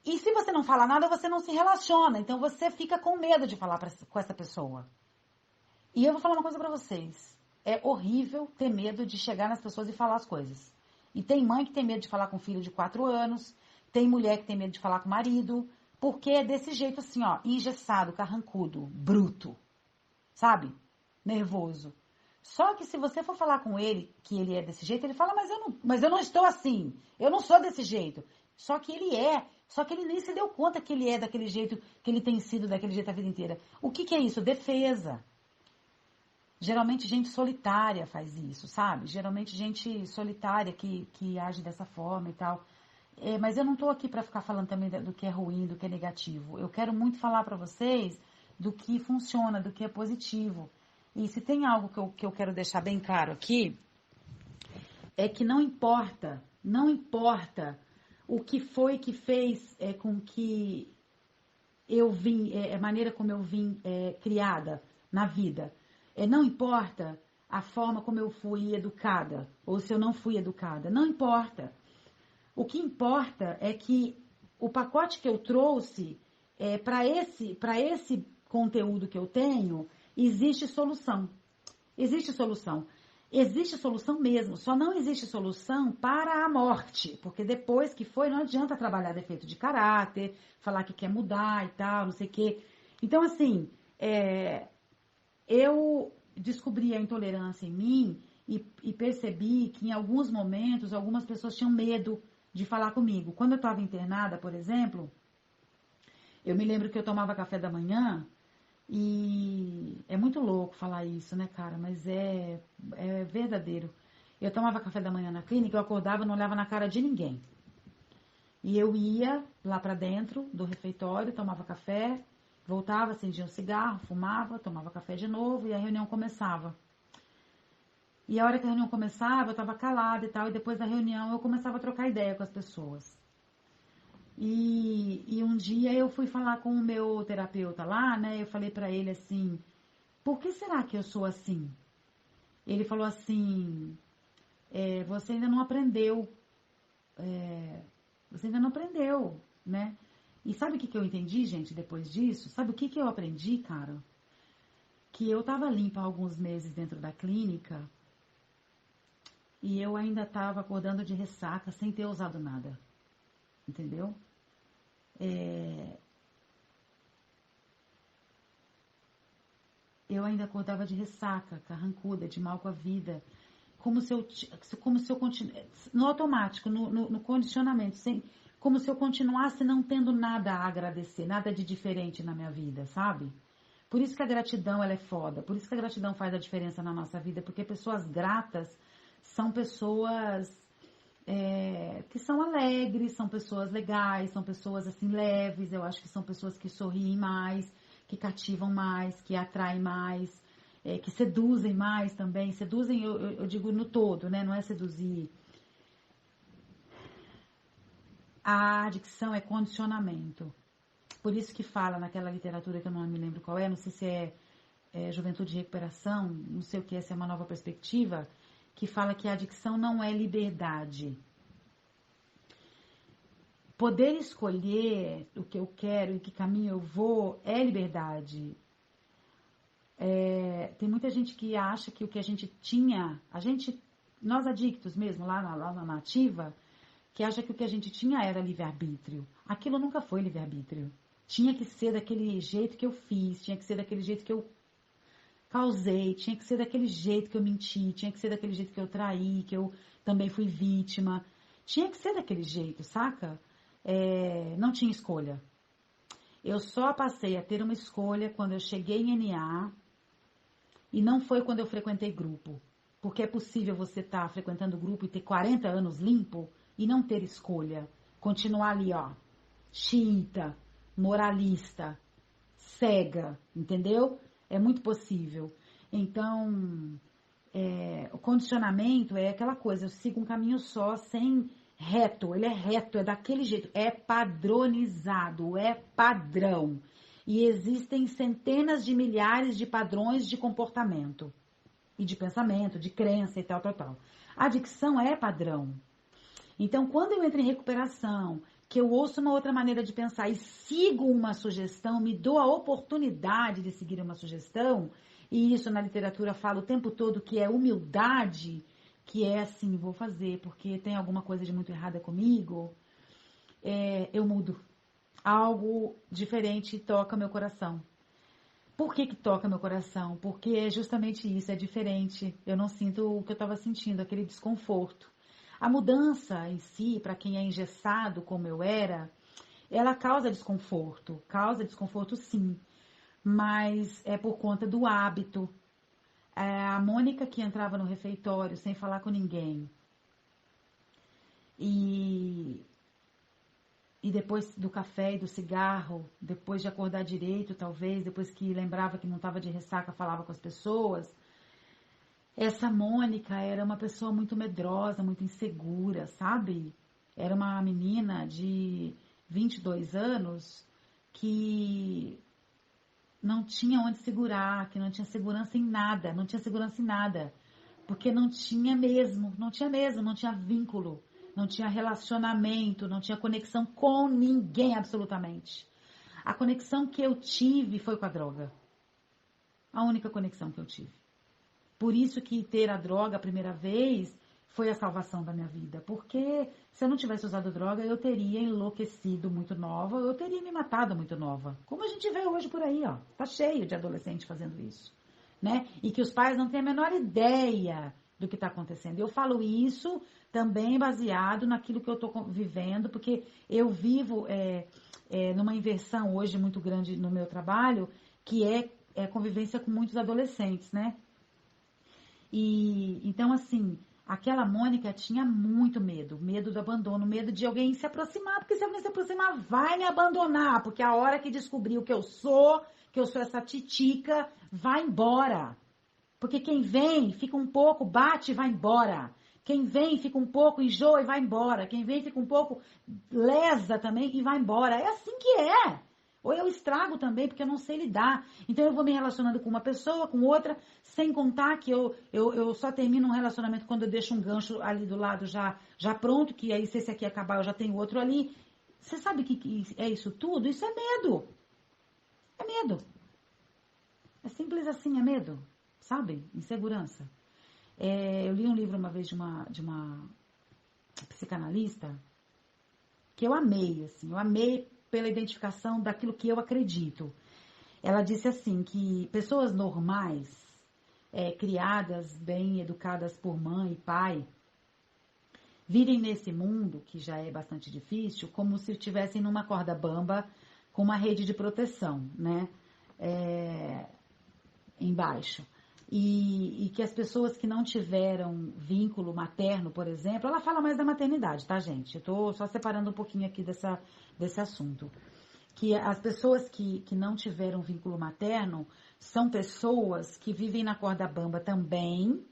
E se você não fala nada, você não se relaciona. Então, você fica com medo de falar com essa pessoa. E eu vou falar uma coisa pra vocês. É horrível ter medo de chegar nas pessoas e falar as coisas. E tem mãe que tem medo de falar com filho de 4 anos. Tem mulher que tem medo de falar com o marido. Porque é desse jeito assim, ó, engessado, carrancudo, bruto, sabe? Nervoso. Só que se você for falar com ele, que ele é desse jeito, ele fala, mas eu não estou assim, eu não sou desse jeito. Só que ele é, só que ele nem se deu conta que ele é daquele jeito, que ele tem sido daquele jeito a vida inteira. O que é isso? Defesa. Geralmente gente solitária faz isso, sabe? Geralmente gente solitária que age dessa forma e tal. Mas eu não estou aqui para ficar falando também do que é ruim, do que é negativo. Eu quero muito falar para vocês do que funciona, do que é positivo. E se tem algo que eu quero deixar bem claro aqui, é que não importa o que foi que fez com que eu vim, a maneira como eu vim criada na vida. Não importa a forma como eu fui educada, ou se eu não fui educada, não importa. O que importa é que o pacote que eu trouxe, para esse conteúdo que eu tenho, existe solução. Existe solução. Existe solução mesmo. Só não existe solução para a morte. Porque depois que foi, não adianta trabalhar defeito de caráter, falar que quer mudar e tal, não sei o quê. Então, assim, eu descobri a intolerância em mim e percebi que em alguns momentos, algumas pessoas tinham medo de falar comigo. Quando eu estava internada, por exemplo, eu me lembro que eu tomava café da manhã e é muito louco falar isso, né, cara? Mas é verdadeiro. Eu tomava café da manhã na clínica, eu acordava e não olhava na cara de ninguém. E eu ia lá pra dentro do refeitório, tomava café, voltava, acendia um cigarro, fumava, tomava café de novo e a reunião começava. E a hora que a reunião começava, eu estava calada e tal, e depois da reunião eu começava a trocar ideia com as pessoas. E um dia eu fui falar com o meu terapeuta lá, né, eu falei pra ele assim, por que será que eu sou assim? Ele falou assim, você ainda não aprendeu, né? E sabe o que eu entendi, gente, depois disso? Sabe o que eu aprendi, cara? Que eu estava limpa há alguns meses dentro da clínica e eu ainda estava acordando de ressaca sem ter usado nada. Entendeu? Eu ainda acordava de ressaca, carrancuda, de mal com a vida. Como se eu continuasse, no automático, no condicionamento, como se eu continuasse não tendo nada a agradecer, nada de diferente na minha vida, sabe? Por isso que a gratidão, ela é foda. Por isso que a gratidão faz a diferença na nossa vida. Porque pessoas gratas são pessoas que são alegres, são pessoas legais, são pessoas assim leves. Eu acho que são pessoas que sorriem mais, que cativam mais, que atraem mais, que seduzem mais também. Seduzem, eu digo no todo, né? Não é seduzir. A adicção é condicionamento. Por isso que fala naquela literatura que eu não me lembro qual não sei se é Juventude e Recuperação, não sei o que é, se é uma nova perspectiva, que fala que a adicção não é liberdade. Poder escolher o que eu quero, em que caminho eu vou, é liberdade. Tem muita gente que acha que o que a gente tinha, nós adictos mesmo, lá na ativa, que acha que o que a gente tinha era livre-arbítrio. Aquilo nunca foi livre-arbítrio. Tinha que ser daquele jeito que eu fiz, tinha que ser daquele jeito que eu causei, tinha que ser daquele jeito que eu menti, tinha que ser daquele jeito que eu traí, que eu também fui vítima. Tinha que ser daquele jeito, saca? Não tinha escolha. Eu só passei a ter uma escolha quando eu cheguei em NA e não foi quando eu frequentei grupo. Porque é possível você estar frequentando grupo e ter 40 anos limpo e não ter escolha. Continuar ali, ó, xiita, moralista, cega, entendeu? É muito possível. Então, o condicionamento é aquela coisa, eu sigo um caminho só, sem reto, ele é reto, é daquele jeito, é padronizado, é padrão. E existem centenas de milhares de padrões de comportamento, e de pensamento, de crença e tal. A adicção é padrão. Então, quando eu entro em recuperação, que eu ouço uma outra maneira de pensar e sigo uma sugestão, me dou a oportunidade de seguir uma sugestão, e isso na literatura fala o tempo todo que é humildade, que é assim, vou fazer porque tem alguma coisa de muito errada comigo, eu mudo. Algo diferente toca meu coração. Por que toca meu coração? Porque é justamente isso, é diferente. Eu não sinto o que eu estava sentindo, aquele desconforto. A mudança em si, para quem é engessado como eu era, ela causa desconforto. Causa desconforto sim, mas é por conta do hábito. A Mônica que entrava no refeitório sem falar com ninguém. E depois do café e do cigarro, depois de acordar direito, talvez, depois que lembrava que não estava de ressaca, falava com as pessoas. Essa Mônica era uma pessoa muito medrosa, muito insegura, sabe? Era uma menina de 22 anos que não tinha onde segurar, que não tinha segurança em nada, porque não tinha vínculo, não tinha relacionamento, não tinha conexão com ninguém absolutamente. A conexão que eu tive foi com a droga. A única conexão que eu tive. Por isso que ter a droga a primeira vez foi a salvação da minha vida. Porque se eu não tivesse usado droga, eu teria enlouquecido muito nova, eu teria me matado muito nova. Como a gente vê hoje por aí, ó. Tá cheio de adolescente fazendo isso, né? E que os pais não têm a menor ideia do que está acontecendo. Eu falo isso também baseado naquilo que eu estou vivendo, porque eu vivo numa inversão hoje muito grande no meu trabalho, que é convivência com muitos adolescentes, né? E então, assim, aquela Mônica tinha muito medo do abandono, medo de alguém se aproximar, porque se alguém se aproximar vai me abandonar, porque a hora que descobriu que eu sou essa titica, vai embora. Porque quem vem, fica um pouco, bate e vai embora. Quem vem, fica um pouco, enjoa e vai embora. Quem vem, fica um pouco, lesa também e vai embora. É assim que é. Ou eu estrago também, porque eu não sei lidar. Então eu vou me relacionando com uma pessoa, com outra, sem contar que eu só termino um relacionamento quando eu deixo um gancho ali do lado já pronto, que aí se esse aqui acabar eu já tenho outro ali. Você sabe que é isso tudo? Isso é medo. É medo. É simples assim, é medo. Sabe? Insegurança. Eu li um livro uma vez de uma psicanalista que eu amei, assim. Eu amei pela identificação daquilo que eu acredito. Ela disse assim, que pessoas normais, criadas, bem educadas por mãe e pai, vivem nesse mundo, que já é bastante difícil, como se estivessem numa corda bamba com uma rede de proteção, né? Embaixo. E que as pessoas que não tiveram vínculo materno, por exemplo, ela fala mais da maternidade, tá, gente? Eu tô só separando um pouquinho aqui desse assunto. Que as pessoas que não tiveram vínculo materno são pessoas que vivem na corda bamba também,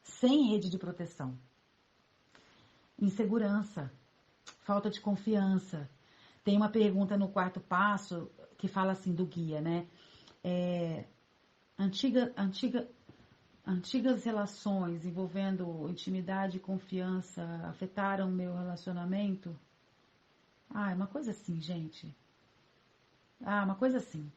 sem rede de proteção. Insegurança, falta de confiança. Tem uma pergunta no quarto passo que fala assim do guia, né? Antigas relações envolvendo intimidade e confiança afetaram meu relacionamento? É uma coisa assim, gente. Uma coisa assim.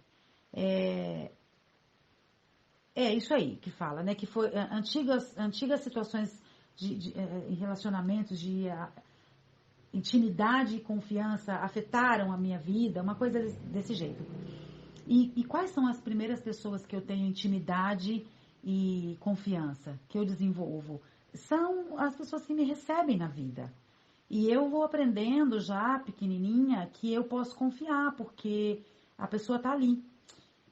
É isso aí que fala, né? Que foi antigas situações em relacionamentos de intimidade e confiança afetaram a minha vida, uma coisa desse jeito. E quais são as primeiras pessoas que eu tenho intimidade e confiança, que eu desenvolvo? São as pessoas que me recebem na vida. E eu vou aprendendo já, pequenininha, que eu posso confiar, porque a pessoa está ali.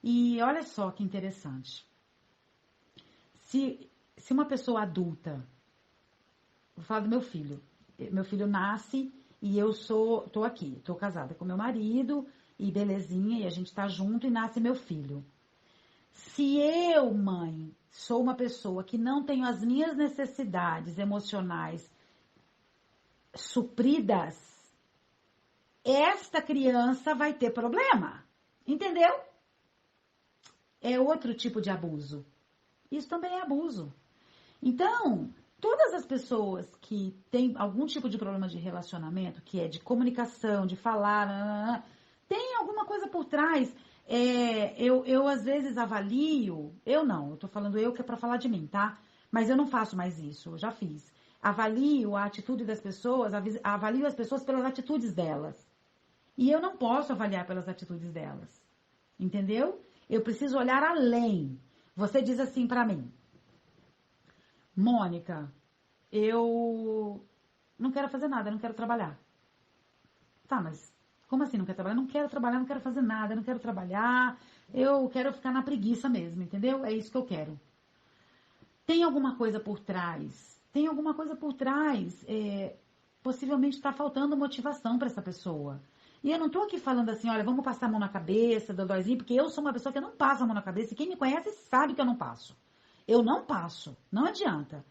E olha só que interessante. Se uma pessoa adulta, vou falar do meu filho nasce e eu tô aqui, tô casada com meu marido e belezinha, e a gente tá junto e nasce meu filho. Se eu, mãe, sou uma pessoa que não tenho as minhas necessidades emocionais supridas, esta criança vai ter problema, entendeu? É outro tipo de abuso. Isso também é abuso. Então, todas as pessoas que têm algum tipo de problema de relacionamento, que é de comunicação, de falar, tem alguma coisa por trás. Eu às vezes avalio, eu tô falando eu que é para falar de mim, tá? Mas eu não faço mais isso, eu já fiz. Avalio a atitude das pessoas, avalio as pessoas pelas atitudes delas. E eu não posso avaliar pelas atitudes delas. Entendeu? Eu preciso olhar além. Você diz assim pra mim: Mônica, eu não quero fazer nada, não quero trabalhar. Tá, mas como assim não quer trabalhar? Não quero trabalhar, não quero fazer nada, não quero trabalhar. Eu quero ficar na preguiça mesmo, entendeu? É isso que eu quero. Tem alguma coisa por trás. Tem alguma coisa por trás. Possivelmente está faltando motivação para essa pessoa. E eu não estou aqui falando assim, olha, vamos passar a mão na cabeça, dodóizinho, porque eu sou uma pessoa que não passa a mão na cabeça. E quem me conhece sabe que eu não passo. Eu não passo. Não adianta.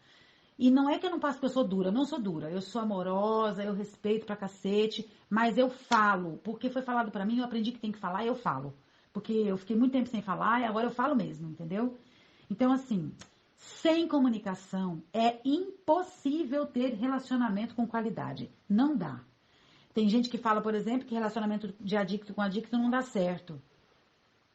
E não é que eu não passo porque eu sou dura. Eu não sou dura. Eu sou amorosa, eu respeito pra cacete. Mas eu falo. Porque foi falado pra mim, eu aprendi que tem que falar e eu falo. Porque eu fiquei muito tempo sem falar e agora eu falo mesmo, entendeu? Então, assim, sem comunicação é impossível ter relacionamento com qualidade. Não dá. Tem gente que fala, por exemplo, que relacionamento de adicto com adicto não dá certo.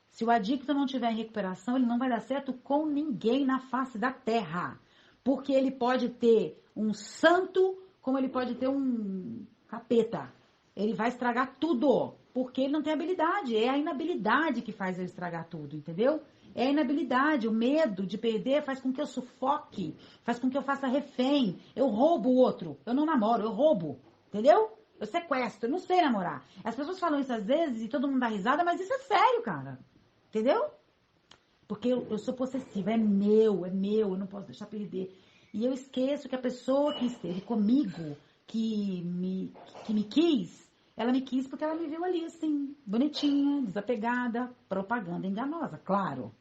Se o adicto não tiver em recuperação, ele não vai dar certo com ninguém na face da terra. Porque ele pode ter um santo, como ele pode ter um capeta. Ele vai estragar tudo, porque ele não tem habilidade. É a inabilidade que faz ele estragar tudo, entendeu? É a inabilidade, o medo de perder faz com que eu sufoque, faz com que eu faça refém. Eu roubo o outro. Eu não namoro, eu roubo, entendeu? Eu sequestro, eu não sei namorar. As pessoas falam isso às vezes e todo mundo dá risada, mas isso é sério, cara. Entendeu? Porque eu sou possessiva, é meu, eu não posso deixar perder. E eu esqueço que a pessoa que esteve comigo, que me quis, ela me quis porque ela me viu ali assim, bonitinha, desapegada, propaganda enganosa, claro.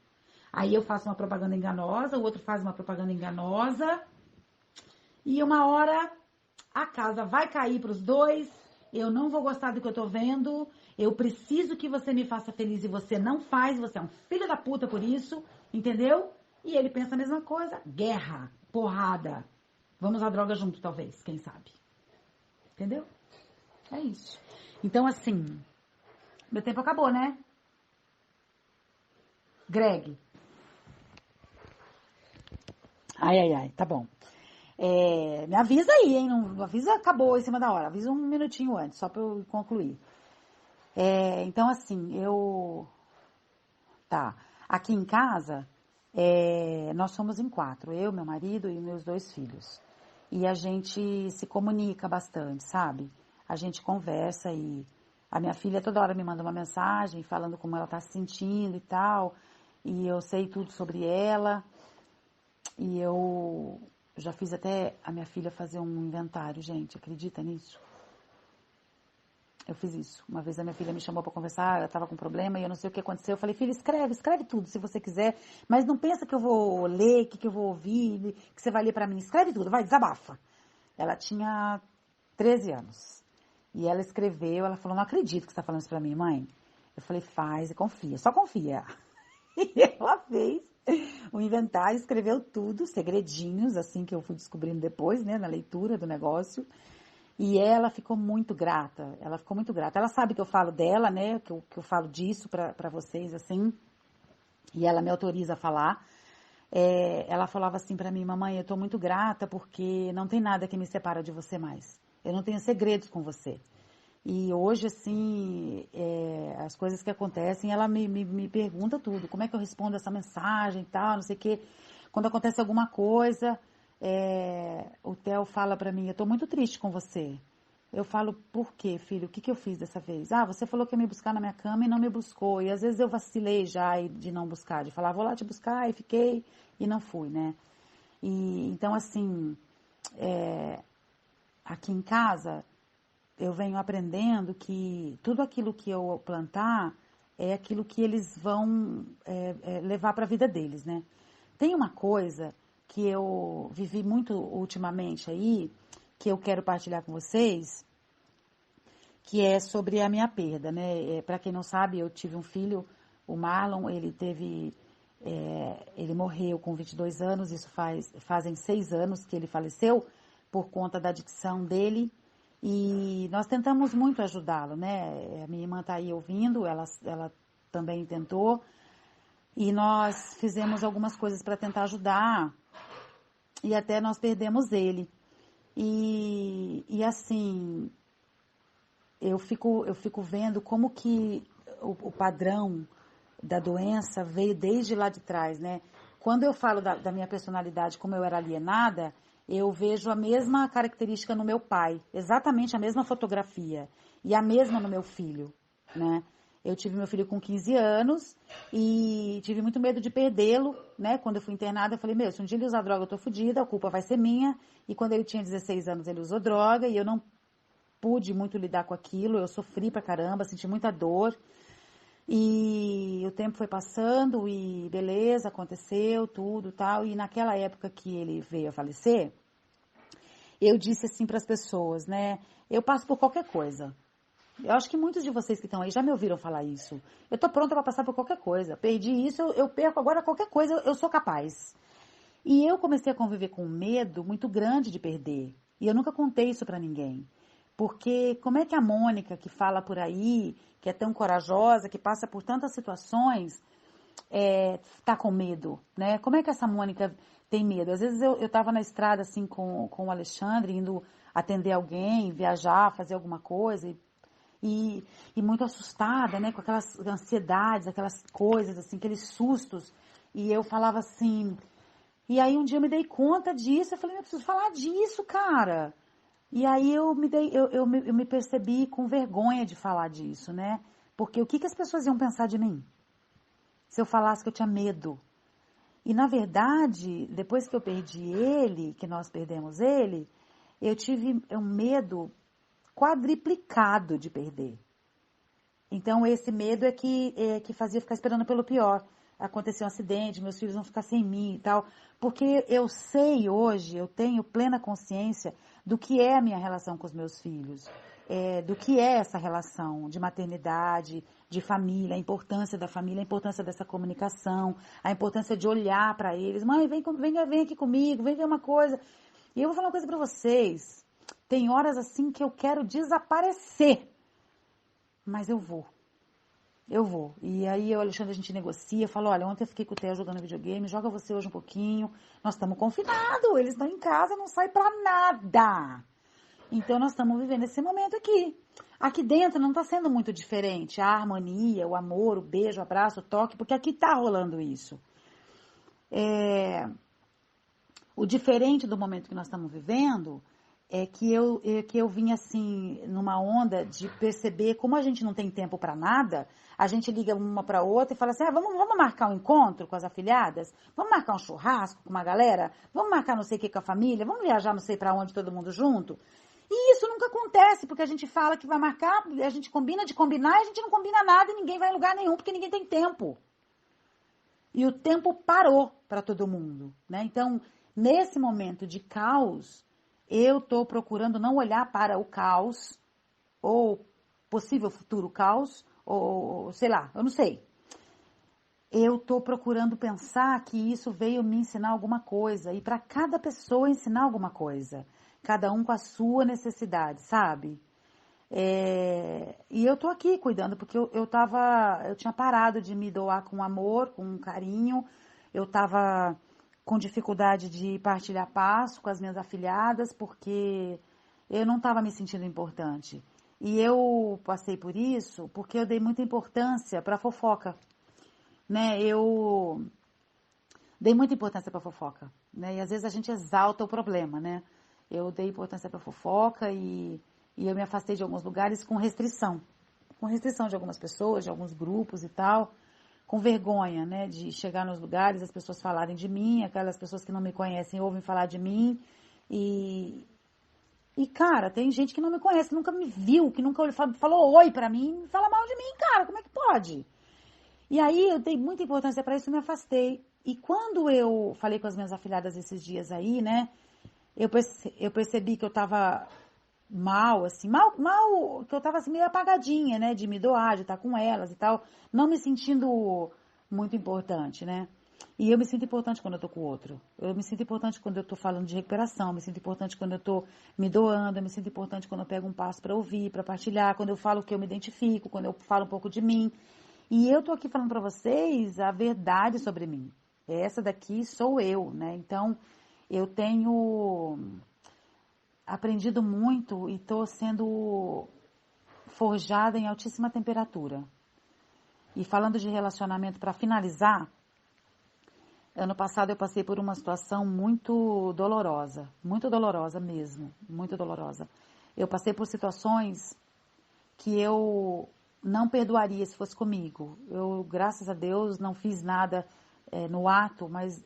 Aí eu faço uma propaganda enganosa, o outro faz uma propaganda enganosa, e uma hora a casa vai cair para os dois, eu não vou gostar do que eu tô vendo, eu preciso que você me faça feliz e você não faz, você é um filho da puta por isso, entendeu? E ele pensa a mesma coisa, guerra, porrada, vamos à droga junto talvez, quem sabe, entendeu? É isso. Então assim, meu tempo acabou, né? Greg. Ai, tá bom. Me avisa aí, hein? Não avisa, acabou em cima da hora. Avisa um minutinho antes, só pra eu concluir. Então, assim, Tá. Aqui em casa, nós somos em 4. Eu, meu marido e meus 2 filhos. E a gente se comunica bastante, sabe? A gente conversa e a minha filha toda hora me manda uma mensagem falando como ela tá se sentindo e tal. E eu sei tudo sobre ela. E eu já fiz até a minha filha fazer um inventário, gente. Acredita nisso? Eu fiz isso. Uma vez a minha filha me chamou para conversar, ela estava com problema e eu não sei o que aconteceu. Eu falei, filha, escreve tudo se você quiser. Mas não pensa que eu vou ler, que eu vou ouvir, que você vai ler para mim. Escreve tudo, vai, desabafa. Ela tinha 13 anos. E ela escreveu, ela falou, não acredito que você está falando isso para mim, mãe. Eu falei, faz e confia, só confia. E ela fez o inventário, escreveu tudo, segredinhos, assim que eu fui descobrindo depois, né, na leitura do negócio. E ela ficou muito grata, Ela sabe que eu falo dela, né, que eu falo disso pra vocês, assim. E ela me autoriza a falar, ela falava assim para mim, mamãe, eu estou muito grata porque não tem nada que me separa de você mais. Eu não tenho segredos com você. E hoje, assim, as coisas que acontecem, ela me pergunta tudo. Como é que eu respondo essa mensagem e tal, não sei o quê. Quando acontece alguma coisa, o Theo fala para mim, eu estou muito triste com você. Eu falo, por quê, filho? O que eu fiz dessa vez? Você falou que ia me buscar na minha cama e não me buscou. E às vezes eu vacilei já de não buscar, de falar, vou lá te buscar, e fiquei e não fui, né? E então, assim, aqui em casa, eu venho aprendendo que tudo aquilo que eu plantar é aquilo que eles vão levar para a vida deles, né? Tem uma coisa que eu vivi muito ultimamente aí, que eu quero partilhar com vocês, que é sobre a minha perda, né? Para quem não sabe, eu tive um filho, o Marlon, ele morreu com 22 anos, isso fazem 6 anos que ele faleceu por conta da adicção dele, e nós tentamos muito ajudá-lo, né? A minha irmã está aí ouvindo, ela também tentou, e nós fizemos algumas coisas para tentar ajudar, e até nós perdemos ele. E assim, eu fico vendo como que o padrão da doença veio desde lá de trás, né? Quando eu falo da minha personalidade, como eu era alienada, eu vejo a mesma característica no meu pai, exatamente a mesma fotografia, e a mesma no meu filho, né? Eu tive meu filho com 15 anos e tive muito medo de perdê-lo, né? Quando eu fui internada, eu falei, se um dia ele usar droga, eu tô fodida, a culpa vai ser minha. E quando ele tinha 16 anos, ele usou droga e eu não pude muito lidar com aquilo, eu sofri pra caramba, senti muita dor. E o tempo foi passando e beleza, aconteceu tudo tal. E naquela época que ele veio a falecer, eu disse assim para as pessoas, né? Eu passo por qualquer coisa. Eu acho que muitos de vocês que estão aí já me ouviram falar isso. Eu tô pronta para passar por qualquer coisa. Perdi isso, eu perco agora qualquer coisa, eu sou capaz. E eu comecei a conviver com um medo muito grande de perder. E eu nunca contei isso para ninguém. Porque como é que a Mônica, que fala por aí, que é tão corajosa, que passa por tantas situações, tá com medo, né? Como é que essa Mônica tem medo? Às vezes eu tava na estrada assim com o Alexandre, indo atender alguém, viajar, fazer alguma coisa, e muito assustada, né? Com aquelas ansiedades, aquelas coisas, assim, aqueles sustos. E eu falava assim... E aí um dia eu me dei conta disso, eu falei, eu preciso falar disso, cara. E aí eu me percebi com vergonha de falar disso, né? Porque o que as pessoas iam pensar de mim? Se eu falasse que eu tinha medo. E na verdade, depois que eu perdi ele, que nós perdemos ele, eu tive um medo quadriplicado de perder. Então esse medo é que fazia ficar esperando pelo pior. Acontecer um acidente, meus filhos vão ficar sem mim e tal. Porque eu sei hoje, eu tenho plena consciência do que é a minha relação com os meus filhos. Do que é essa relação de maternidade, de família, a importância da família, a importância dessa comunicação, a importância de olhar para eles. Mãe, vem aqui comigo, vem ver uma coisa. E eu vou falar uma coisa para vocês. Tem horas assim que eu quero desaparecer. Mas eu vou. E aí, o Alexandre, a gente negocia, fala, olha, ontem eu fiquei com o Theo jogando videogame, joga você hoje um pouquinho. Nós estamos confinados, eles estão em casa, não saem pra nada. Então, nós estamos vivendo esse momento aqui. Aqui dentro não está sendo muito diferente. A harmonia, o amor, o beijo, o abraço, o toque, porque aqui está rolando isso. O diferente do momento que nós estamos vivendo é que eu vim assim, numa onda de perceber como a gente não tem tempo para nada, a gente liga uma para outra e fala assim, vamos marcar um encontro com as afilhadas? Vamos marcar um churrasco com uma galera? Vamos marcar não sei o que com a família? Vamos viajar não sei para onde todo mundo junto? E isso nunca acontece, porque a gente fala que vai marcar, a gente combina de combinar, e a gente não combina nada e ninguém vai em lugar nenhum, porque ninguém tem tempo. E o tempo parou para todo mundo, né? Então, nesse momento de caos, eu estou procurando não olhar para o caos, ou possível futuro caos, ou sei lá, eu não sei. Eu estou procurando pensar que isso veio me ensinar alguma coisa, e para cada pessoa ensinar alguma coisa. Cada um com a sua necessidade, sabe? E eu estou aqui cuidando, porque eu tinha parado de me doar com amor, com carinho, eu estava com dificuldade de partilhar passo com as minhas afilhadas, porque eu não estava me sentindo importante. E eu passei por isso porque eu dei muita importância para a fofoca, né? Eu dei muita importância para a fofoca, né? E às vezes a gente exalta o problema, né? Eu dei importância para a fofoca e eu me afastei de alguns lugares com restrição de algumas pessoas, de alguns grupos e tal, com vergonha, né? De chegar nos lugares, as pessoas falarem de mim, aquelas pessoas que não me conhecem ouvem falar de mim E, cara, tem gente que não me conhece, que nunca me viu, que nunca falou oi pra mim, fala mal de mim, cara, como é que pode? E aí eu dei muita importância pra isso e me afastei. E quando eu falei com as minhas afilhadas esses dias aí, né, eu percebi que eu tava mal, assim, que eu tava assim, meio apagadinha, né, de me doar, de estar com elas e tal, não me sentindo muito importante, né. E eu me sinto importante quando eu tô com o outro. Eu me sinto importante quando eu tô falando de recuperação, eu me sinto importante quando eu tô me doando, eu me sinto importante quando eu pego um passo para ouvir, para partilhar, quando eu falo que eu me identifico, quando eu falo um pouco de mim. E eu tô aqui falando para vocês a verdade sobre mim. Essa daqui sou eu, né? Então, eu tenho aprendido muito e tô sendo forjada em altíssima temperatura. E falando de relacionamento, para finalizar, ano passado eu passei por uma situação muito dolorosa mesmo, muito dolorosa. Eu passei por situações que eu não perdoaria se fosse comigo. Eu, graças a Deus, não fiz nada no ato, mas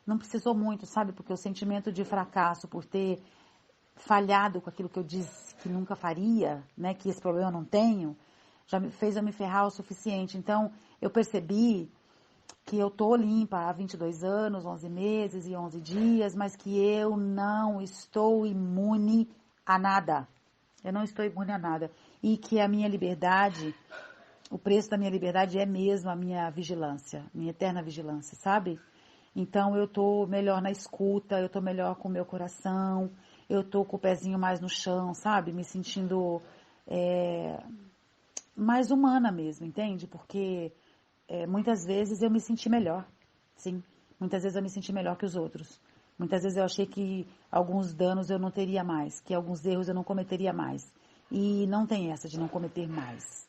não precisou muito, sabe? Porque o sentimento de fracasso por ter falhado com aquilo que eu disse que nunca faria, né? Que esse problema eu não tenho, já me fez eu me ferrar o suficiente. Então, eu percebi que eu tô limpa há 22 anos, 11 meses e 11 dias, mas que eu não estou imune a nada. Eu não estou imune a nada. E que a minha liberdade, o preço da minha liberdade é mesmo a minha vigilância, minha eterna vigilância, sabe? Então eu tô melhor na escuta, eu tô melhor com o meu coração, eu tô com o pezinho mais no chão, sabe? Me sentindo mais humana mesmo, entende? Porque muitas vezes eu me senti melhor, sim. Muitas vezes eu me senti melhor que os outros. Muitas vezes eu achei que alguns danos eu não teria mais, que alguns erros eu não cometeria mais. E não tem essa de não cometer mais.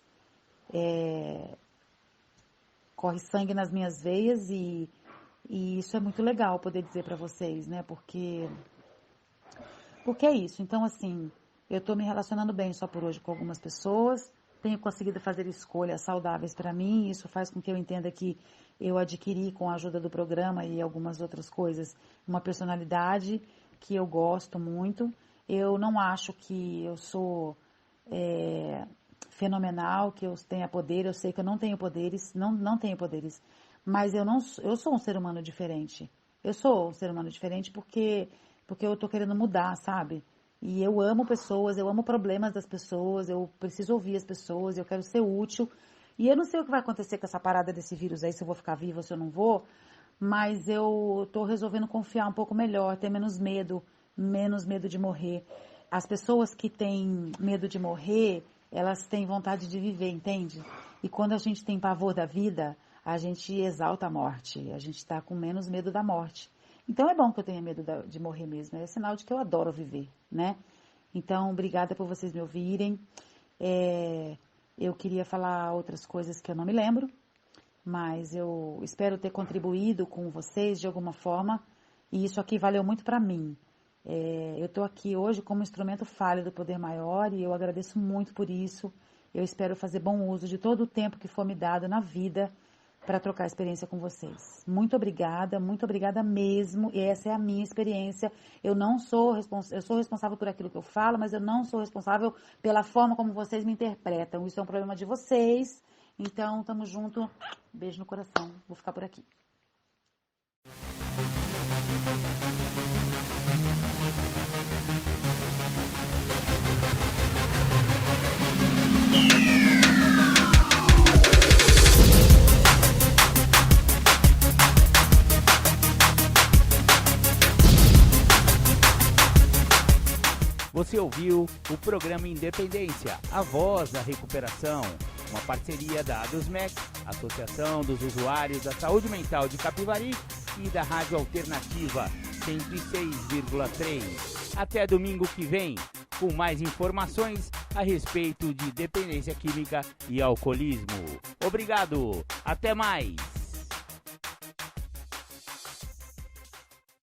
Corre sangue nas minhas veias e isso é muito legal poder dizer para vocês, né? Porque é isso. Então, assim, eu tô me relacionando bem só por hoje com algumas pessoas, tenho conseguido fazer escolhas saudáveis para mim, isso faz com que eu entenda que eu adquiri, com a ajuda do programa e algumas outras coisas, uma personalidade que eu gosto muito. Eu não acho que eu sou fenomenal, que eu tenha poder, eu sei que eu não tenho poderes, não tenho poderes, mas eu sou um ser humano diferente. Eu sou um ser humano diferente porque eu tô querendo mudar, sabe? E eu amo pessoas, eu amo problemas das pessoas, eu preciso ouvir as pessoas, eu quero ser útil. E eu não sei o que vai acontecer com essa parada desse vírus aí, se eu vou ficar viva ou se eu não vou, mas eu tô resolvendo confiar um pouco melhor, ter menos medo de morrer. As pessoas que têm medo de morrer, elas têm vontade de viver, entende? E quando a gente tem pavor da vida, a gente exalta a morte, a gente tá com menos medo da morte. Então é bom que eu tenha medo de morrer mesmo, é sinal de que eu adoro viver, né? Então, obrigada por vocês me ouvirem. Eu queria falar outras coisas que eu não me lembro, mas eu espero ter contribuído com vocês de alguma forma, e isso aqui valeu muito para mim. Eu estou aqui hoje como instrumento falho do poder maior, e eu agradeço muito por isso. Eu espero fazer bom uso de todo o tempo que for me dado na vida, para trocar experiência com vocês. Muito obrigada mesmo, e essa é a minha experiência. Eu sou responsável por aquilo que eu falo, mas eu não sou responsável pela forma como vocês me interpretam. Isso é um problema de vocês, então tamo junto, beijo no coração, vou ficar por aqui. Você ouviu o programa Independência, a voz da recuperação, uma parceria da ADUSMEC, Associação dos Usuários da Saúde Mental de Capivari, aqui da Rádio Alternativa 106,3. Até domingo que vem, com mais informações a respeito de dependência química e alcoolismo. Obrigado, até mais!